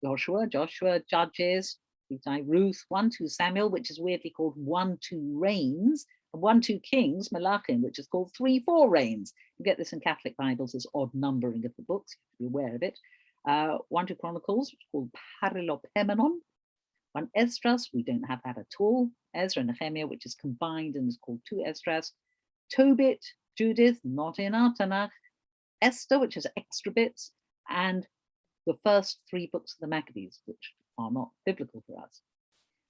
S2: Joshua, Judges, Ruth, 1-2 Samuel, which is weirdly called 1-2 Reigns, and 1-2 Kings, Malachim, which is called 3-4 Reigns. You get this in Catholic Bibles as odd numbering of the books. You have to be aware of it. 1-2 Chronicles, which is called Parilopemenon. 1 Esdras, we don't have that at all. Ezra and Nehemiah, which is combined and is called 2 Esdras. Tobit, Judith, not in our Tanakh. Esther, which has extra bits, and the first 3 books of the Maccabees, which are not biblical for us.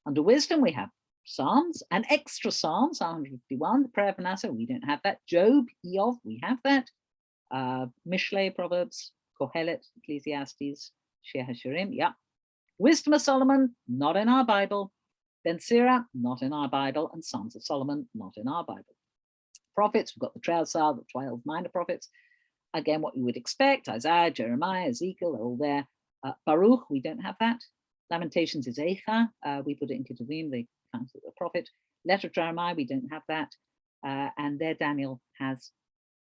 S2: Under wisdom, we have Psalms, and extra Psalms, Psalm 151, the prayer of Manasseh, we don't have that. Job, Eov, we have that. Mishlei, Proverbs, Kohelet, Ecclesiastes, Shir HaShirim, yeah. Wisdom of Solomon, not in our Bible. Ben Sirach, not in our Bible. And Songs of Solomon, not in our Bible. Prophets, we've got the Treasure, the 12 minor prophets. Again, what you would expect, Isaiah, Jeremiah, Ezekiel, they're all there. Baruch, we don't have that. Lamentations is Eicha, we put it in Ketuvim, the accounts of the prophet. Letter of Jeremiah, we don't have that. And there Daniel has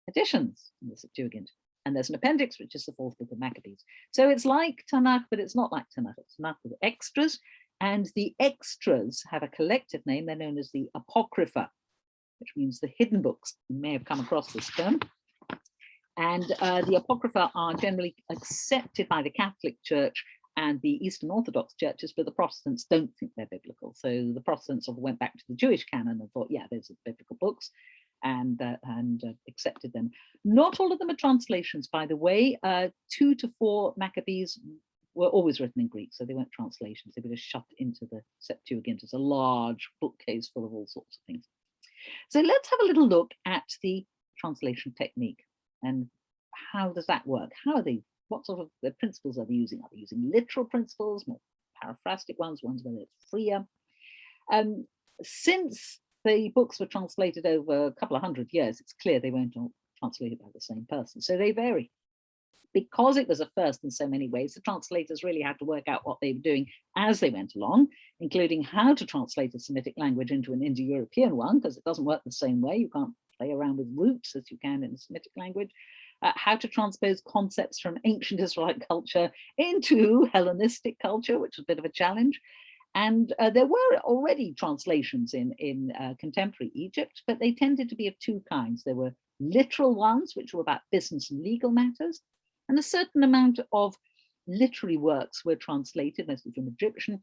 S2: additions in the Septuagint. And there's an appendix, which is the 4th book of Maccabees. So it's like Tanakh, but it's not like Tanakh. It's Tanakh with extras. And the extras have a collective name. They're known as the Apocrypha, which means the hidden books. You may have come across this term. And the Apocrypha are generally accepted by the Catholic Church and the Eastern Orthodox churches, but the Protestants don't think they're biblical. So the Protestants sort of went back to the Jewish canon and thought, yeah, those are biblical books, and accepted them. Not all of them are translations, by the way. 2 to 4 Maccabees were always written in Greek, so they weren't translations. They were just shoved into the Septuagint as a large bookcase full of all sorts of things. So let's have a little look at the translation technique and how does that work? How are they? What sort of the principles are they using? Are they using literal principles, more paraphrastic ones where it's freer? Since the books were translated over a couple of hundred years, it's clear they weren't all translated by the same person. So they vary. Because it was a first in so many ways, the translators really had to work out what they were doing as they went along, including how to translate a Semitic language into an Indo-European one, because it doesn't work the same way. You can't play around with roots as you can in a Semitic language. How to transpose concepts from ancient Israelite culture into Hellenistic culture, which was a bit of a challenge. And there were already translations in contemporary Egypt, but they tended to be of 2 kinds. There were literal ones, which were about business and legal matters, and a certain amount of literary works were translated, mostly from Egyptian,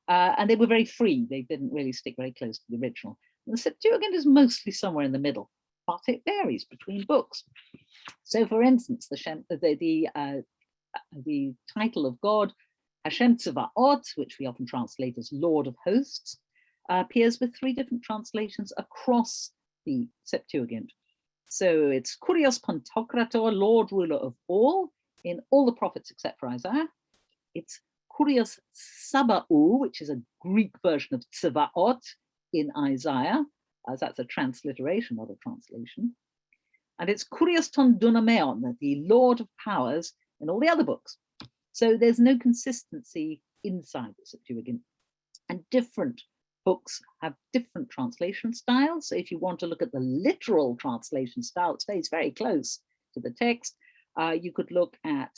S2: and they were very free. They didn't really stick very close to the original. And the Septuagint is mostly somewhere in the middle, but it varies between books. So, for instance, the title of God, Hashem Tzevaot, which we often translate as Lord of Hosts, appears with 3 different translations across the Septuagint. So it's Kurios Pantokrator, Lord Ruler of all, in all the prophets except for Isaiah. It's Kurios Saba'u, which is a Greek version of Tzevaot in Isaiah, as that's a transliteration, not a translation. And it's Kurios ton Dunameon, the Lord of Powers, in all the other books. So there's no consistency inside the Septuagint. And different books have different translation styles. So if you want to look at the literal translation style, it stays very close to the text. You could look at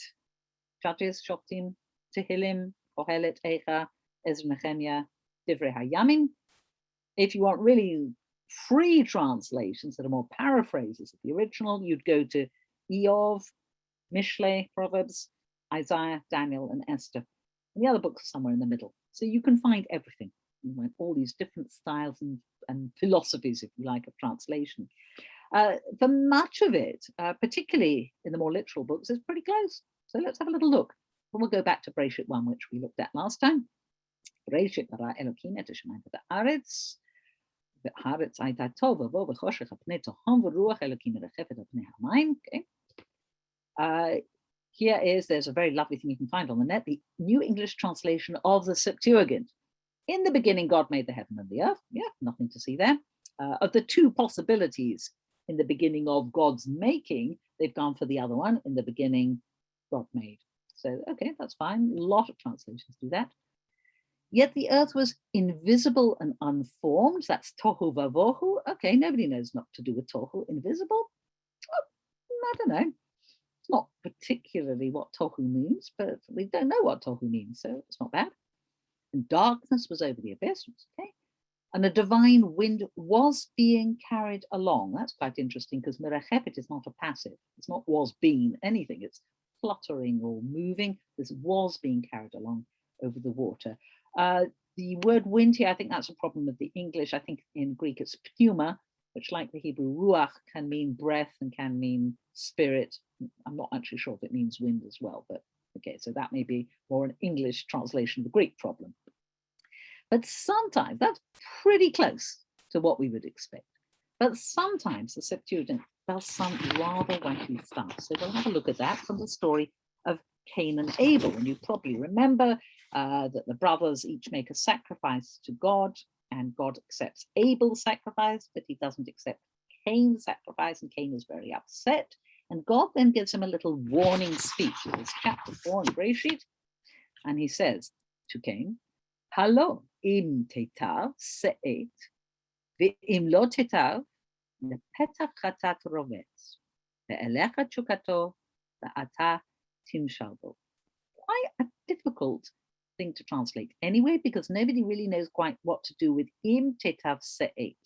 S2: Judges, Shoftim, Tehillim, Kohelet, Eicha, Ezra, Nehemiah, Divrei Hayamim. If you want really free translations that are more paraphrases of the original, you'd go to Eov, Mishle, Proverbs, Isaiah, Daniel, and Esther. And the other books are somewhere in the middle. So you can find everything. You find all these different styles and philosophies, if you like, of translation. For much of it, particularly in the more literal books, is pretty close. So let's have a little look. And we'll go back to Bereshit 1, which we looked at last time. Bereshit bara Elokim et hashamayim v'haaretz. V'haaretz hayta tova vo v'choshech ha'pnei tohom v'ruach Elokim merechefet al pnei hamayim. Okay. There's a very lovely thing you can find on the net, the New English translation of the Septuagint. In the beginning, God made the heaven and the earth. Yeah, nothing to see there. Of the two possibilities in the beginning of God's making, they've gone for the other one. In the beginning, God made. So, okay, that's fine. A lot of translations do that. Yet the earth was invisible and unformed. That's tohu vavohu. Okay, nobody knows not to do with tohu. Invisible? Oh, I don't know. It's not particularly what tohu means, but we don't know what tohu means, so it's not bad. And darkness was over the abyss. Okay. And a divine wind was being carried along. That's quite interesting because merechepet is not a passive. It's not was being anything. It's fluttering or moving. This was being carried along over the water. The word wind here, I think that's a problem with the English. I think in Greek it's pneuma, which like the Hebrew ruach can mean breath and can mean spirit. I'm not actually sure if it means wind as well, but okay, so that may be more an English translation of the Greek problem. But sometimes that's pretty close to what we would expect. But sometimes the Septuagint does some rather wacky stuff. So we'll have a look at that from the story of Cain and Abel. And you probably remember that the brothers each make a sacrifice to God, and God accepts Abel's sacrifice, but he doesn't accept Cain's sacrifice, and Cain is very upset. And God then gives him a little warning speech. It's chapter 4 in Bereshit, and he says to Cain, Halo im tetav se'et, ve'im lo tetav, lepetach chatat rovetz, ve'elecha chukato, ve'ata timshalbo. Quite a difficult thing to translate anyway, because nobody really knows quite what to do with im tetav se'et.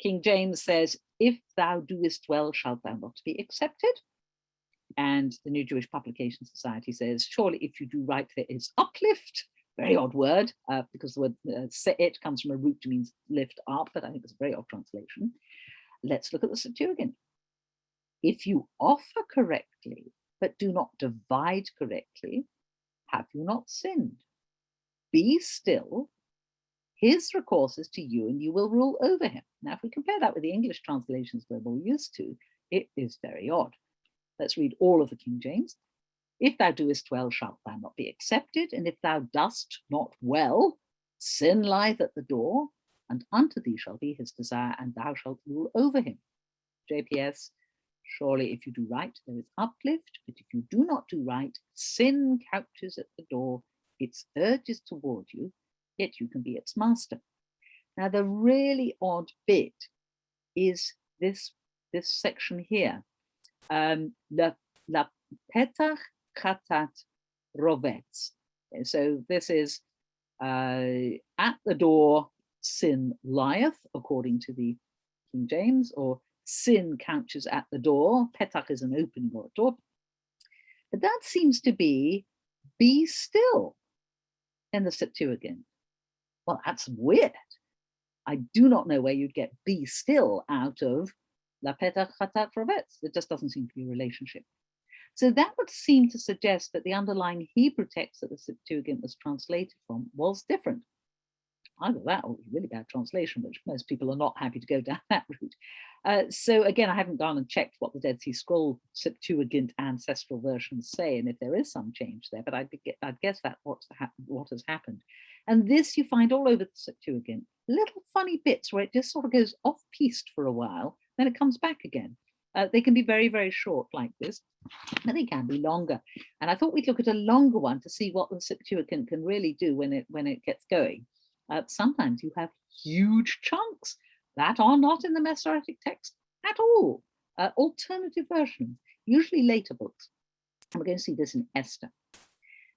S2: King James says, if thou doest well, shalt thou not be accepted. And the New Jewish Publication Society says, surely if you do right, there is uplift. Very odd word, because the word se'et comes from a root that means lift up, but I think it's a very odd translation. Let's look at the Septuagint. If you offer correctly, but do not divide correctly, have you not sinned? Be still. His recourse is to you, and you will rule over him. Now, if we compare that with the English translations we're more used to, it is very odd. Let's read all of the King James. If thou doest well, shalt thou not be accepted, and if thou dost not well, sin lieth at the door, and unto thee shall be his desire, and thou shalt rule over him. JPS, surely if you do right, there is uplift, but if you do not do right, sin couches at the door, its urges toward you, yet you can be its master. Now, the really odd bit is this section here. La petach chatat rovetz. So this is at the door sin lieth, according to the King James, or sin couches at the door. Petach is an opening or a door. But that seems to be still in the Septuagint. Well, that's weird. I do not know where you'd get be still out of la petach chatat rovetz. There just doesn't seem to be a relationship. So that would seem to suggest that the underlying Hebrew text that the Septuagint was translated from was different. Either that or really bad translation, which most people are not happy to go down that route. So again, I haven't gone and checked what the Dead Sea Scroll Septuagint ancestral versions say, and if there is some change there, but I'd guess that's what has happened. And this you find all over the Septuagint, little funny bits where it just sort of goes off-piste for a while, then it comes back again. They can be very, very short like this, and they can be longer. And I thought we'd look at a longer one to see what the Septuagint can really do when it gets going. Sometimes you have huge chunks that are not in the Masoretic text at all. Alternative versions, usually later books. And we're going to see this in Esther.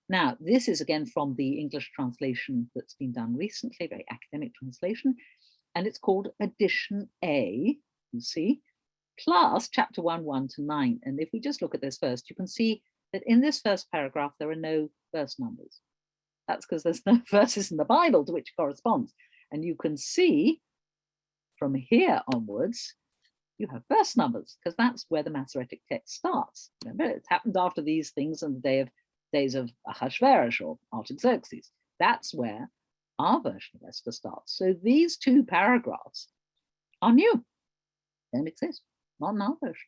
S2: Now, this is again from the English translation that's been done recently, very academic translation, and it's called Edition A, you see, plus chapter 1, 1 to 9. And if we just look at this first, you can see that in this first paragraph, there are no verse numbers. That's because there's no verses in the Bible to which it corresponds. And you can see from here onwards, you have verse numbers, because that's where the Masoretic text starts. Remember, it's happened after these things in the days of Ahasuerus or Artaxerxes. That's where our version of Esther starts. So these two paragraphs are new. Don't exist, not in our version.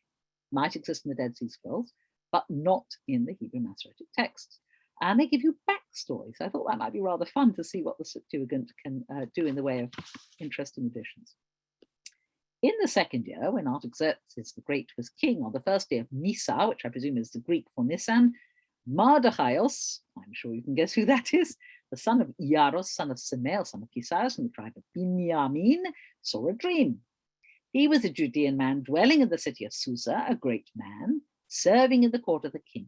S2: Might exist in the Dead Sea Scrolls, but not in the Hebrew Masoretic texts. And they give you backstory. So I thought that might be rather fun to see what the Septuagint can do in the way of interesting additions. In the second year, when Artaxerxes the Great was king, on the first day of Nisa, which I presume is the Greek for Nisan, Mardachaios, I'm sure you can guess who that is, the son of Iaros, son of Semel, son of Kisaios, from the tribe of Binyamin, saw a dream. He was a Judean man dwelling in the city of Susa, a great man, serving in the court of the king.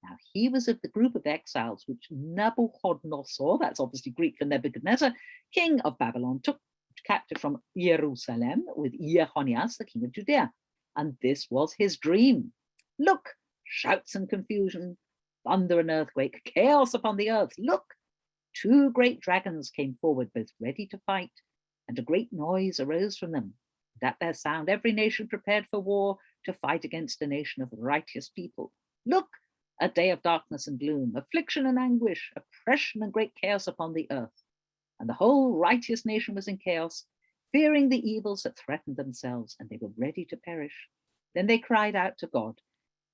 S2: Now, he was of the group of exiles which Nabuchodonosor, that's obviously Greek for Nebuchadnezzar, king of Babylon, took captive from Jerusalem with Jechonias, the king of Judea. And this was his dream. Look, shouts and confusion, thunder and earthquake, chaos upon the earth. Look, two great dragons came forward, both ready to fight, and a great noise arose from them. And at their sound, every nation prepared for war to fight against a nation of righteous people. Look, a day of darkness and gloom, affliction and anguish, oppression and great chaos upon the earth. And the whole righteous nation was in chaos, fearing the evils that threatened themselves, and they were ready to perish. Then they cried out to God,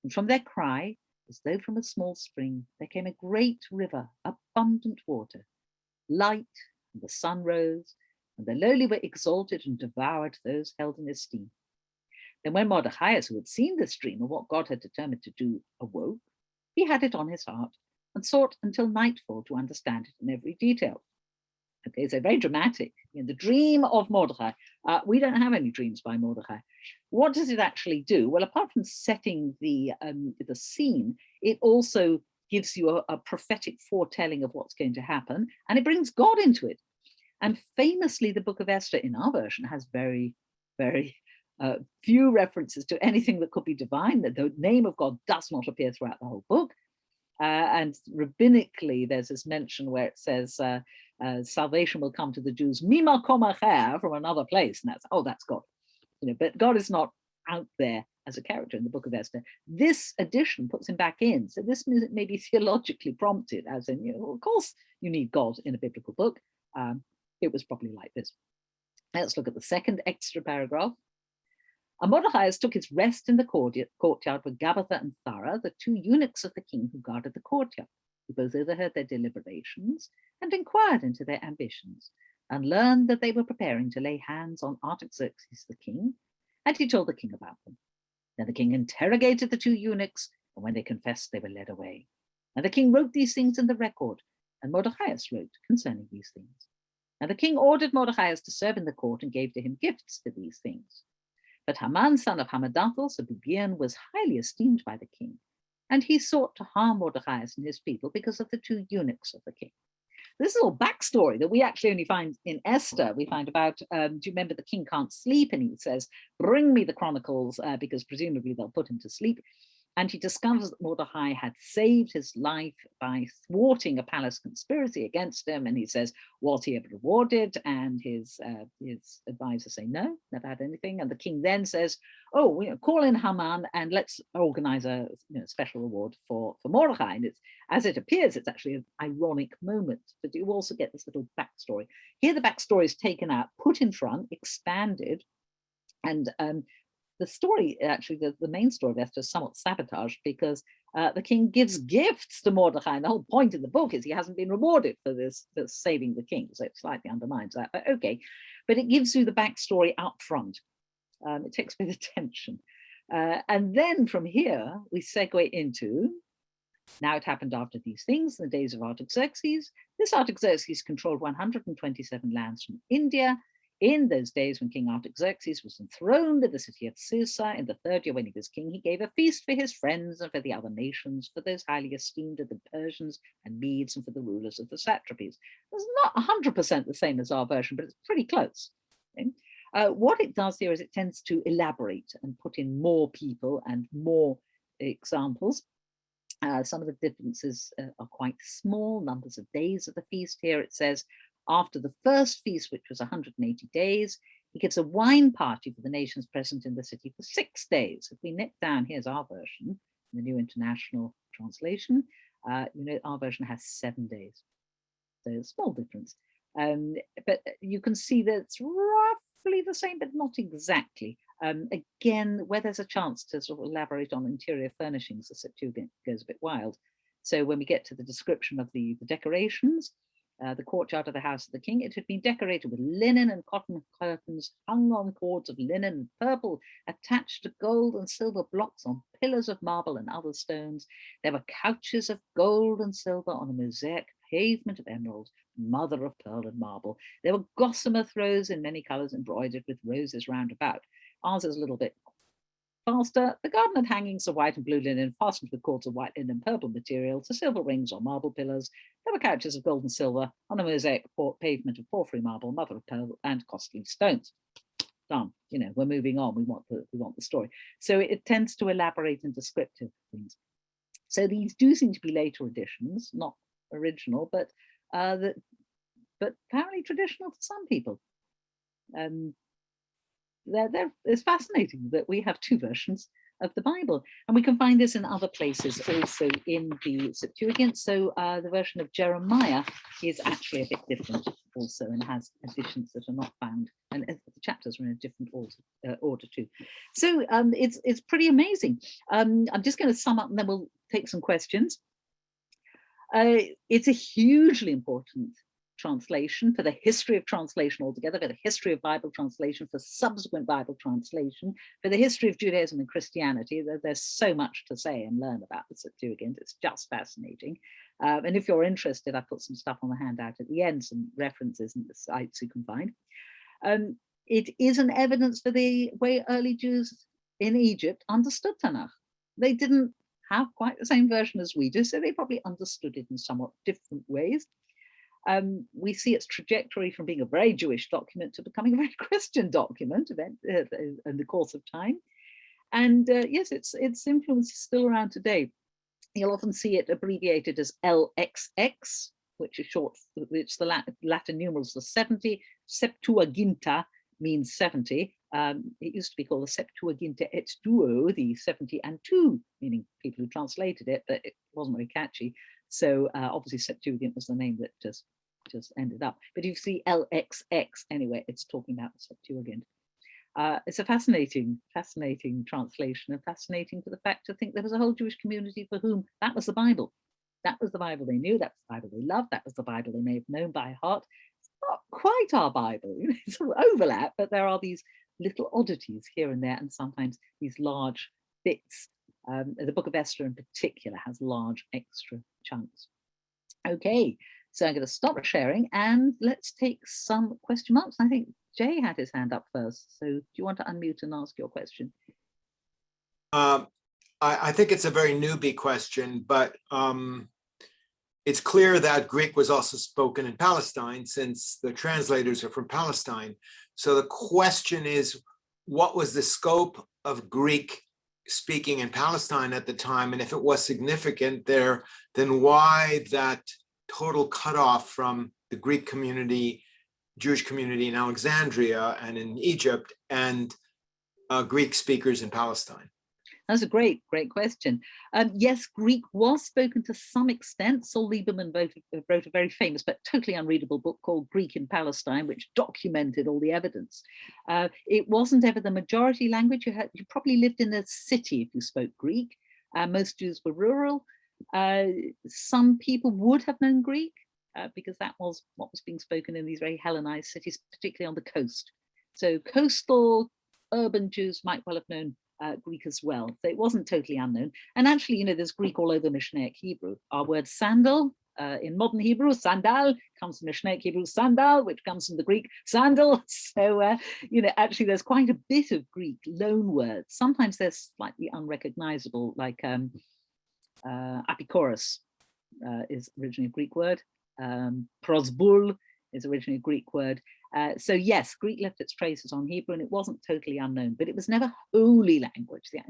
S2: and from their cry, as though from a small spring, there came a great river, abundant water. Light, and the sun rose, and the lowly were exalted and devoured those held in esteem. Then when Mordecai, who had seen this dream and what God had determined to do, awoke, he had it on his heart and sought until nightfall to understand it in every detail. Okay, so very dramatic. The dream of Mordecai. We don't have any dreams by Mordecai. What does it actually do? Well, apart from setting the scene, it also gives you a prophetic foretelling of what's going to happen, and it brings God into it. And famously, the book of Esther in our version has very, very few references to anything that could be divine. That the name of God does not appear throughout the whole book. And rabbinically, there's this mention where it says, salvation will come to the Jews mima komacher, from another place, and that's God. But God is not out there as a character in the book of Esther. This addition puts him back in. So this may be theologically prompted, as in, of course you need God in a biblical book. It was probably like this. Let's look at the second extra paragraph. And Mordecai took his rest in the courtyard with Gabbatha and Thara, the two eunuchs of the king who guarded the courtyard, who both overheard their deliberations and inquired into their ambitions, and learned that they were preparing to lay hands on Artaxerxes the king, and he told the king about them. Then the king interrogated the two eunuchs, and when they confessed, they were led away. And the king wrote these things in the record, and Mordecai wrote concerning these things. And the king ordered Mordecai to serve in the court and gave to him gifts for these things. But Haman, son of Hammedatha, a Bibian, was highly esteemed by the king, and he sought to harm Mordecai and his people because of the two eunuchs of the king. This is all backstory that we actually only find in Esther. We find about, do you remember the king can't sleep? And he says, bring me the chronicles, because presumably they'll put him to sleep. And he discovers that Mordecai had saved his life by thwarting a palace conspiracy against him. And he says, was he ever rewarded? And his advisors say, no, never had anything. And the king then says, oh, call in Haman and let's organize a special reward for Mordecai. And as it appears, it's actually an ironic moment, but you also get this little backstory. Here, the backstory is taken out, put in front, expanded, and the story, actually, the main story of Esther is somewhat sabotaged because the king gives gifts to Mordecai. And the whole point of the book is he hasn't been rewarded for this saving the king. So it slightly undermines that, but okay. But it gives you the backstory up front. It takes a bit of tension. And then from here, we segue into, now it happened after these things, in the days of Artaxerxes. This Artaxerxes controlled 127 lands from India In those days when King Artaxerxes was enthroned in the city of Susa, in the 3rd year when he was king, he gave a feast for his friends and for the other nations, for those highly esteemed of the Persians and Medes, and for the rulers of the satrapies. It's not 100% the same as our version, but it's pretty close. Okay? What it does here is it tends to elaborate and put in more people and more examples. Some of the differences are quite small. Numbers of days of the feast. Here it says, after the first feast, which was 180 days, he gives a wine party for the nations present in the city for 6 days. If we nip down, here's our version, the New International Translation. Our version has 7 days. So a small difference. But you can see that it's roughly the same, but not exactly. Again, where there's a chance to sort of elaborate on interior furnishings, the Septuagint goes a bit wild. So when we get to the description of the decorations, the courtyard of the house of the king, it had been decorated with linen and cotton curtains hung on cords of linen and purple, attached to gold and silver blocks on pillars of marble and other stones. There were couches of gold and silver on a mosaic pavement of emerald, mother of pearl and marble. There were gossamer throws in many colors embroidered with roses round about. Ours is a little bit faster. The garden had hangings of white and blue linen fastened with cords of white linen and purple material to silver rings on marble pillars. There were couches of gold and silver on a mosaic pavement of porphyry marble, mother of pearl, and costly stones. Done. We're moving on. We want the story. So it tends to elaborate in descriptive things. So these do seem to be later additions, not original, but apparently traditional to some people. It's fascinating that we have 2 versions of the Bible, and we can find this in other places also in the Septuagint. So the version of Jeremiah is actually a bit different also, and has additions that are not found, and the chapters are in a different order too. So it's pretty amazing. I'm just going to sum up and then we'll take some questions. It's a hugely important translation for the history of translation altogether, for the history of Bible translation, for subsequent Bible translation, for the history of Judaism and Christianity. There's so much to say and learn about the Septuagint. It's just fascinating. And if you're interested, I put some stuff on the handout at the end, some references and the sites you can find. It is an evidence for the way early Jews in Egypt understood Tanakh. They didn't have quite the same version as we do, so they probably understood it in somewhat different ways. We see its trajectory from being a very Jewish document to becoming a very Christian document in the course of time. And yes, its influence is still around today. You'll often see it abbreviated as LXX, which is short, it's the Latin numerals for 70. Septuaginta means 70. It used to be called the Septuaginta et duo, the 70 and 2, meaning people who translated it, but it wasn't very catchy. So obviously Septuagint was the name that just ended up. But if you see LXX anyway, it's talking about the Septuagint. It's a fascinating translation, and fascinating for the fact to think there was a whole Jewish community for whom that was the Bible. That was the Bible they knew, that's the Bible they loved, that was the Bible they may have known by heart. It's not quite our Bible, it's an overlap, but there are these little oddities here and there, and sometimes these large bits. The book of Esther in particular has large extra chunks. Okay, so I'm going to stop sharing and let's take some question marks. I think Jay had his hand up first, so do you want to unmute and ask your question?
S4: I think it's a very newbie question, but it's clear that Greek was also spoken in Palestine, since the translators are from Palestine. So the question is, what was the scope of Greek speaking in Palestine at the time? And if it was significant there, then why that total cutoff from the Greek community, Jewish community in Alexandria and in Egypt, and Greek speakers in Palestine?
S2: That's a great question. Yes, Greek was spoken to some extent. Saul Lieberman wrote a very famous but totally unreadable book called Greek in Palestine, which documented all the evidence. It wasn't ever the majority language. You probably lived in a city if you spoke Greek. Most Jews were rural. Some people would have known Greek because that was what was being spoken in these very Hellenized cities, particularly on the coast. So coastal urban Jews might well have known Greek as well. So it wasn't totally unknown. And actually, there's Greek all over Mishnaic Hebrew. Our word sandal in modern Hebrew, sandal comes from Mishnaic Hebrew sandal, which comes from the Greek sandal. So, actually there's quite a bit of Greek loan words. Sometimes they're slightly unrecognizable, like apikorus is originally a Greek word. Prosbul is originally a Greek word. So yes, Greek left its traces on Hebrew, and it wasn't totally unknown, but it was never holy language. I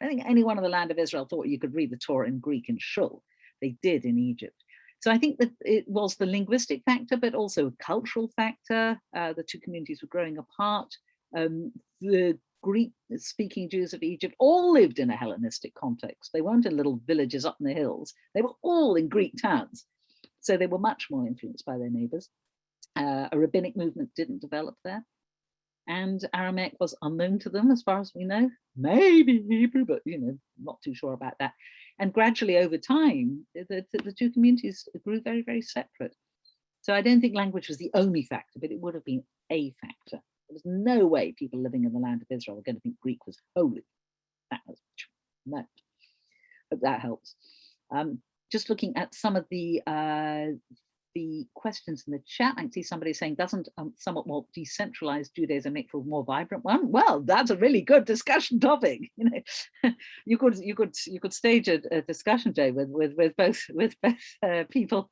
S2: don't think anyone in the land of Israel thought you could read the Torah in Greek in shul. They did in Egypt. So I think that it was the linguistic factor, but also a cultural factor. The two communities were growing apart. The Greek-speaking Jews of Egypt all lived in a Hellenistic context. They weren't in little villages up in the hills. They were all in Greek towns. So they were much more influenced by their neighbors. A rabbinic movement didn't develop there. And Aramaic was unknown to them, as far as we know. Maybe Hebrew, but not too sure about that. And gradually over time, the two communities grew very, very separate. So I don't think language was the only factor, but it would have been a factor. There was no way people living in the land of Israel were going to think Greek was holy. That was no. But that helps. Just looking at some of the questions in the chat, I can see somebody saying, doesn't somewhat more decentralized Judaism make for a more vibrant one? Well, that's a really good discussion topic. You could stage a discussion, Jay, with both people,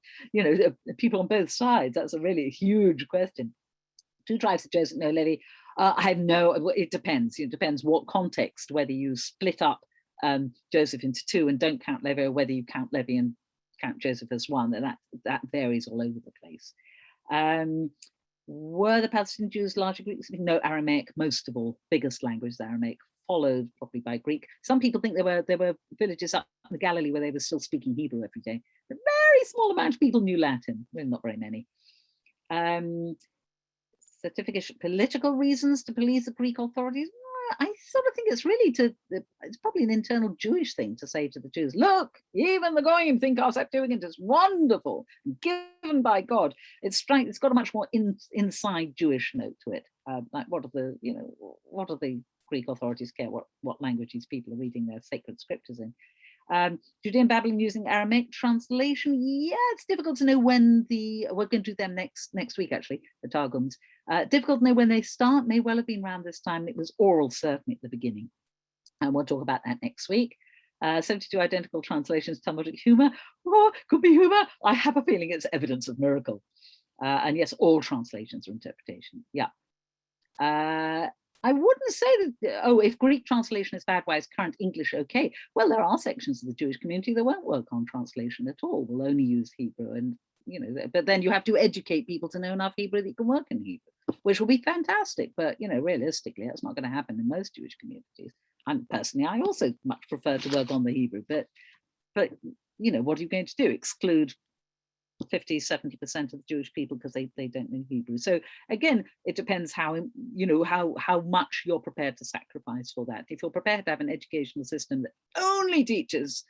S2: people on both sides. That's a really huge question. Two tribes of Joseph, no Levi. I have no. It depends. It depends what context. Whether you split up Joseph into two and don't count Levi, or whether you count Levi and count Joseph as one, and that varies all over the place. Were the Palestinian Jews largely Greek speaking? No, Aramaic, most of all, biggest language is Aramaic, followed probably by Greek. Some people think there were villages up in the Galilee where they were still speaking Hebrew every day. A very small amount of people knew Latin, well, not very many. Certificate political reasons to please the Greek authorities. I sort of think it's really it's probably an internal Jewish thing to say to the Jews, look, even the Goyim think our Septuagint is wonderful, given by God. It's got a much more inside Jewish note to it. Like what do the Greek authorities care what language these people are reading their sacred scriptures in? Judean Babylon using Aramaic translation. Yeah, it's difficult to know when we're going to do them next week, actually, the Targums. Difficult to know when they start, may well have been around this time. It was oral, certainly, at the beginning. And we'll talk about that next week. 72 identical translations, Talmudic humor. Oh, could be humor. I have a feeling it's evidence of miracle. And yes, all translations are interpretation. Yeah. I wouldn't say that, if Greek translation is bad, why is current English okay? Well, there are sections of the Jewish community that won't work on translation at all. Will only use Hebrew, and but then you have to educate people to know enough Hebrew that you can work in Hebrew, which will be fantastic. But realistically, that's not going to happen in most Jewish communities. And personally, I also much prefer to work on the Hebrew. But what are you going to do? Exclude 50-70% of the Jewish people because they don't know Hebrew. So again, it depends how much you're prepared to sacrifice for that. If you're prepared to have an educational system that only teaches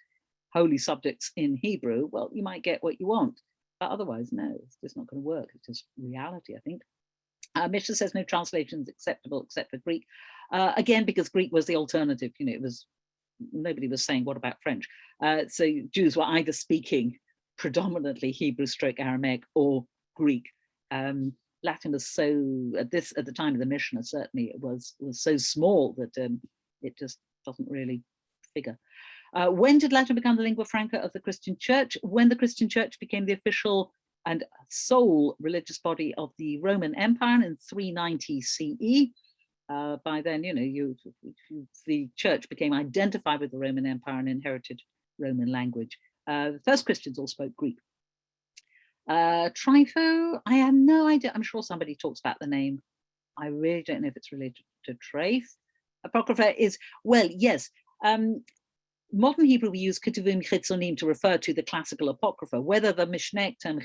S2: holy subjects in Hebrew, well, you might get what you want. But otherwise, no, it's just not going to work. It's just reality, I think. Mishnah says no translations acceptable except for Greek. Again, because Greek was the alternative. Nobody was saying, what about French? So Jews were either speaking predominantly Hebrew/Aramaic or Greek. Latin was so at the time of the Mishnah, certainly it was so small that it just doesn't really figure. When did Latin become the lingua franca of the Christian Church? When the Christian Church became the official and sole religious body of the Roman Empire in 390 CE. By then, the church became identified with the Roman Empire and inherited Roman language. The first Christians all spoke Greek. Trypho, I have no idea. I'm sure somebody talks about the name. I really don't know if it's related to Trafe. Apocrypha is, well, yes. Modern Hebrew, we use ketuvim chitzonim to refer to the classical Apocrypha. Whether the Mishnaic term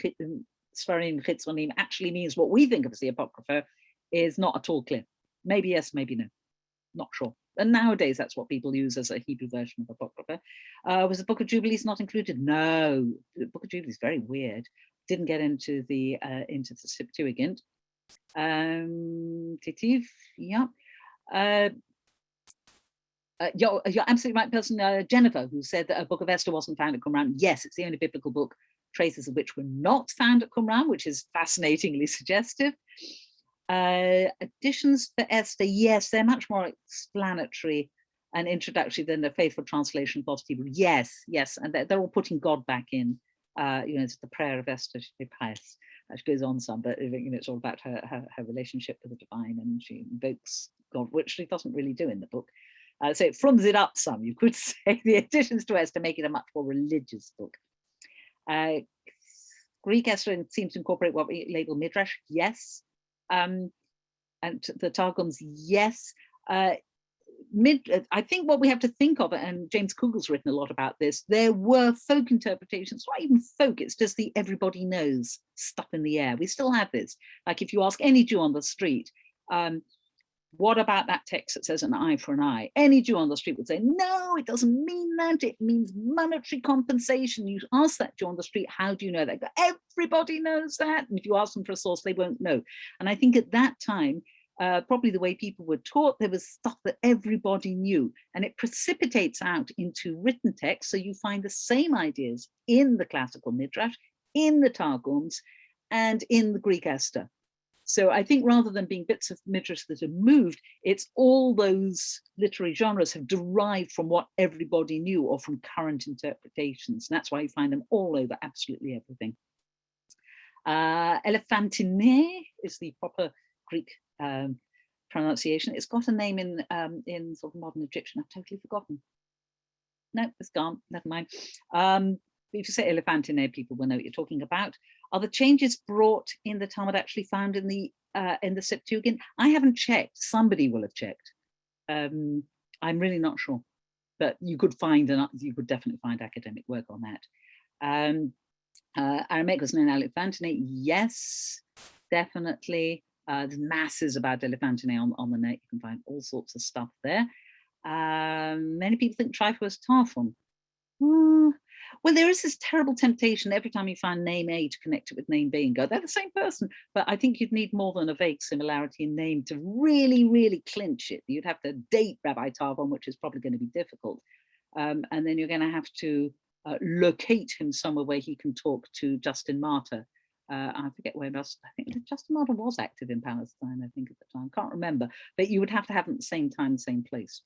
S2: sfarim chitzonim actually means what we think of as the Apocrypha is not at all clear. Maybe yes, maybe no. Not sure. And nowadays, that's what people use as a Hebrew version of Apocrypha. Was the Book of Jubilees not included? No. The Book of Jubilees is very weird. Didn't get into the Septuagint. Titiv, yeah. You're absolutely right, person, Jennifer, who said that a Book of Esther wasn't found at Qumran. Yes, it's the only biblical book traces of which were not found at Qumran, which is fascinatingly suggestive. Additions for Esther, yes, they're much more explanatory and introductory than the faithful translation of lost Hebrew. Yes, and they're all putting God back in. It's the prayer of Esther, Pius. She goes on some, but it's all about her relationship with the divine, and she invokes God, which she doesn't really do in the book. So it frums it up some, you could say. The additions to Esther make it a much more religious book. Greek Esther seems to incorporate what we label midrash, yes. And the Targums, yes. I think what we have to think of, and James Kugel's written a lot about this, there were folk interpretations, not even folk, it's just the everybody knows stuff in the air. We still have this. Like if you ask any Jew on the street, what about that text that says an eye for an eye? Any Jew on the street would say, no, it doesn't mean that. It means monetary compensation. You ask that Jew on the street, how do you know that? Everybody knows that. And if you ask them for a source, they won't know. And I think at that time, probably the way people were taught, there was stuff that everybody knew, and it precipitates out into written text. So you find the same ideas in the classical midrash, in the Targums, and in the Greek Esther. So I think rather than being bits of midrash that have moved, it's all those literary genres have derived from what everybody knew or from current interpretations. And that's why you find them all over absolutely everything. Elephantine is the proper Greek pronunciation. It's got a name in sort of modern Egyptian. I've totally forgotten. No, it's gone. Never mind. If you say elephantine, people will know what you're talking about. Are the changes brought in the Talmud actually found in the Septuagint? I haven't checked. Somebody will have checked. I'm really not sure, but you could definitely find academic work on that. Aramaic was known elephantine. Yes, definitely. There's masses about elephantine on the net. You can find all sorts of stuff there. Many people think Trifo was Tarfon. Well, there is this terrible temptation every time you find name A to connect it with name B and go, they're the same person. But I think you'd need more than a vague similarity in name to really, really clinch it. You'd have to date Rabbi Tarfon, which is probably going to be difficult. And then you're going to have to locate him somewhere where he can talk to Justin Martyr. I forget where else. I think Justin Martyr was active in Palestine, I think, at the time. Can't remember. But you would have to have them at the same time, same place.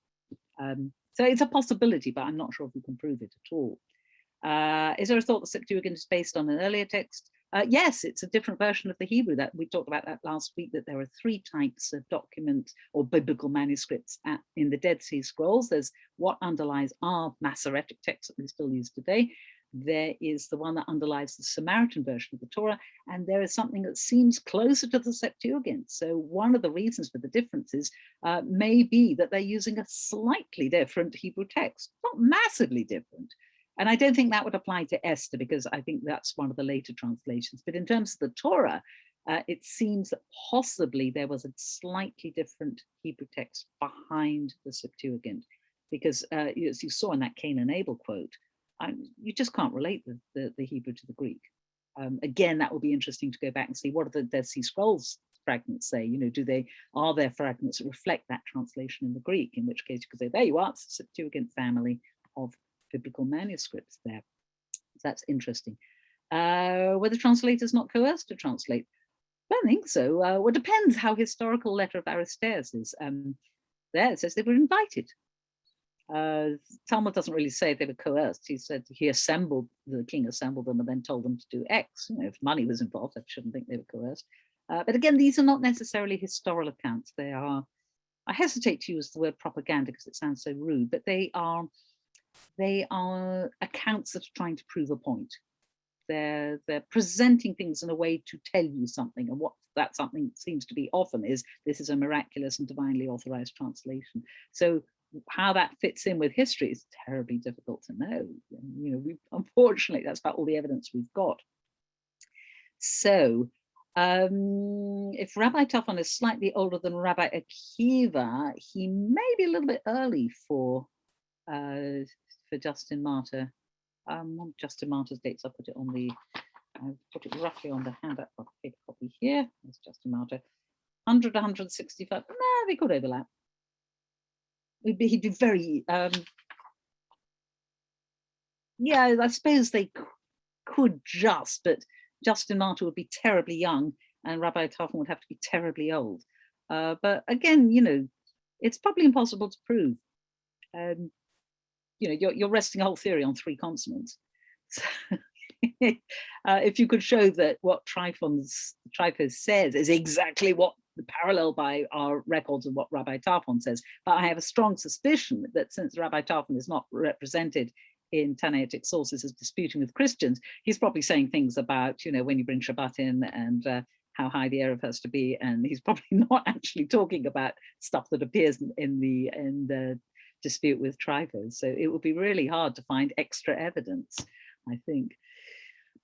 S2: So it's a possibility, but I'm not sure if we can prove it at all. Is there a thought the Septuagint is based on an earlier text? Yes, it's a different version of the Hebrew. That we talked about that last week, that there are 3 types of documents or biblical manuscripts in the Dead Sea Scrolls. There's what underlies our Masoretic text that we still use today. There is the one that underlies the Samaritan version of the Torah, and there is something that seems closer to the Septuagint. So one of the reasons for the differences may be that they're using a slightly different Hebrew text, not massively different. And I don't think that would apply to Esther, because I think that's one of the later translations. But in terms of the Torah, it seems that possibly there was a slightly different Hebrew text behind the Septuagint, because as you saw in that Cain and Abel quote, you just can't relate the Hebrew to the Greek. Again, that will be interesting to go back and see what do the Dead Sea Scrolls fragments say. Are there fragments that reflect that translation in the Greek? In which case you could say, there you are, it's a Septuagint family of biblical manuscripts there. So that's interesting. Were the translators not coerced to translate? I don't think so. Well, it depends how historical Letter of Aristeas is. There it says they were invited. Talmud doesn't really say they were coerced. He said the king assembled them and then told them to do X. If money was involved, I shouldn't think they were coerced. But again, these are not necessarily historical accounts. They are, I hesitate to use the word propaganda because it sounds so rude, but they are accounts that are trying to prove a point. They're presenting things in a way to tell you something, and what that something seems to be often is this is a miraculous and divinely authorized translation. So how that fits in with history is terribly difficult to know. Unfortunately, that's about all the evidence we've got. So if Rabbi Tarfon is slightly older than Rabbi Akiva, he may be a little bit early for Justin Martyr. Justin Martyr's dates, I'll put it roughly on the handout. I'll take a copy here. There's Justin Martyr. 100, 165. No, they could overlap. He'd be very, yeah, I suppose they could but Justin Martyr would be terribly young and Rabbi Tarfon would have to be terribly old. But again, it's probably impossible to prove. You're resting a whole theory on 3 consonants. So, if you could show that what Trifos says is exactly what the parallel by our records of what Rabbi Tarfon says, but I have a strong suspicion that since Rabbi Tarfon is not represented in Tannaitic sources as disputing with Christians, he's probably saying things about, when you bring Shabbat in and how high the Erev has to be, and he's probably not actually talking about stuff that appears in the dispute with Trifos. So it would be really hard to find extra evidence, I think.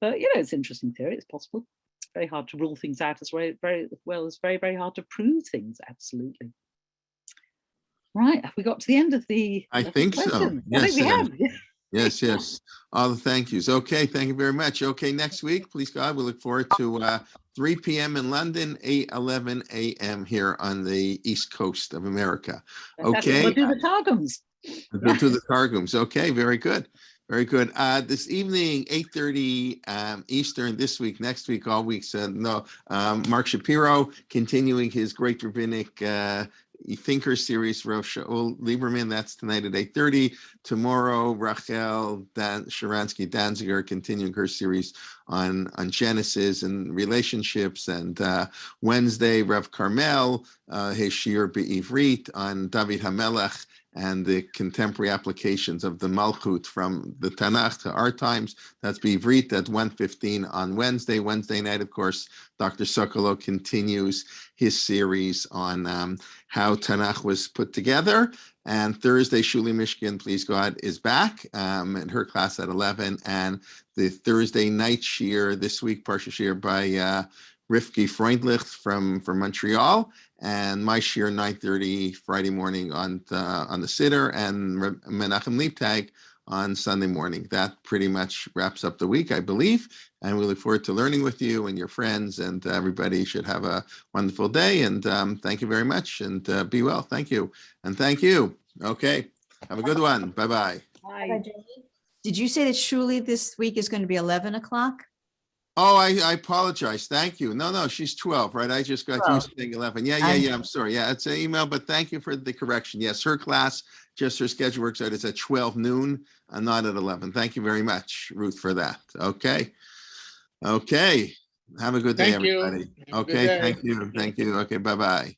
S2: But it's an interesting theory. It's possible. It's very hard to rule things out as very well as very, very hard to prove things. Absolutely. Right. Have we got to the end of the?
S1: I think so. Yes,
S2: I think we have.
S1: Yes. All the thank yous. Okay, thank you very much. Okay, next week, please God, we look forward to 3 p.m. in London, 11 a.m. here on the East Coast of America. Okay.
S2: We'll do the Targums.
S1: We'll do the Targums. Okay, very good. Very good. This evening, 8:30 Eastern, this week, next week, all weeks. Mark Shapiro continuing his great rabbinic thinker series, Rav Shaul Lieberman. That's tonight at 8:30. Tomorrow, Rachel Sharansky Danziger continuing her series on Genesis and relationships. And Wednesday, Rav Carmel, his Shir Be'ivrit on David HaMelech and the contemporary applications of the Malchut from the Tanakh to our times. That's Bivrit at 1:15 on Wednesday. Wednesday night, of course, Dr. Sokolow continues his series on how Tanakh was put together. And Thursday, Shuli Mishkin, please God, is back in her class at 11. And the Thursday night shir this week, Parsha Shir by Rifki Freundlich from Montreal, and my shir 9:30 Friday morning on the Siddur, and Menachem Leibtag on Sunday morning. That pretty much wraps up the week, I believe, and we look forward to learning with you and your friends, and everybody should have a wonderful day, and thank you very much, and be well. Thank you, and thank you. Okay, have a good one. Bye-bye.
S2: Bye.
S5: Did you say that Shuli this week is going to be 11 o'clock?
S1: Oh, I apologize. Thank you. No, she's 12, right? I just got used to saying 11. Yeah. I'm sorry. Yeah, it's an email, but thank you for the correction. Yes, her class, just her schedule works out. It's at 12 noon and not at 11. Thank you very much, Ruth, for that. Okay. Have a good day, everybody. Okay, thank you. Okay, bye-bye.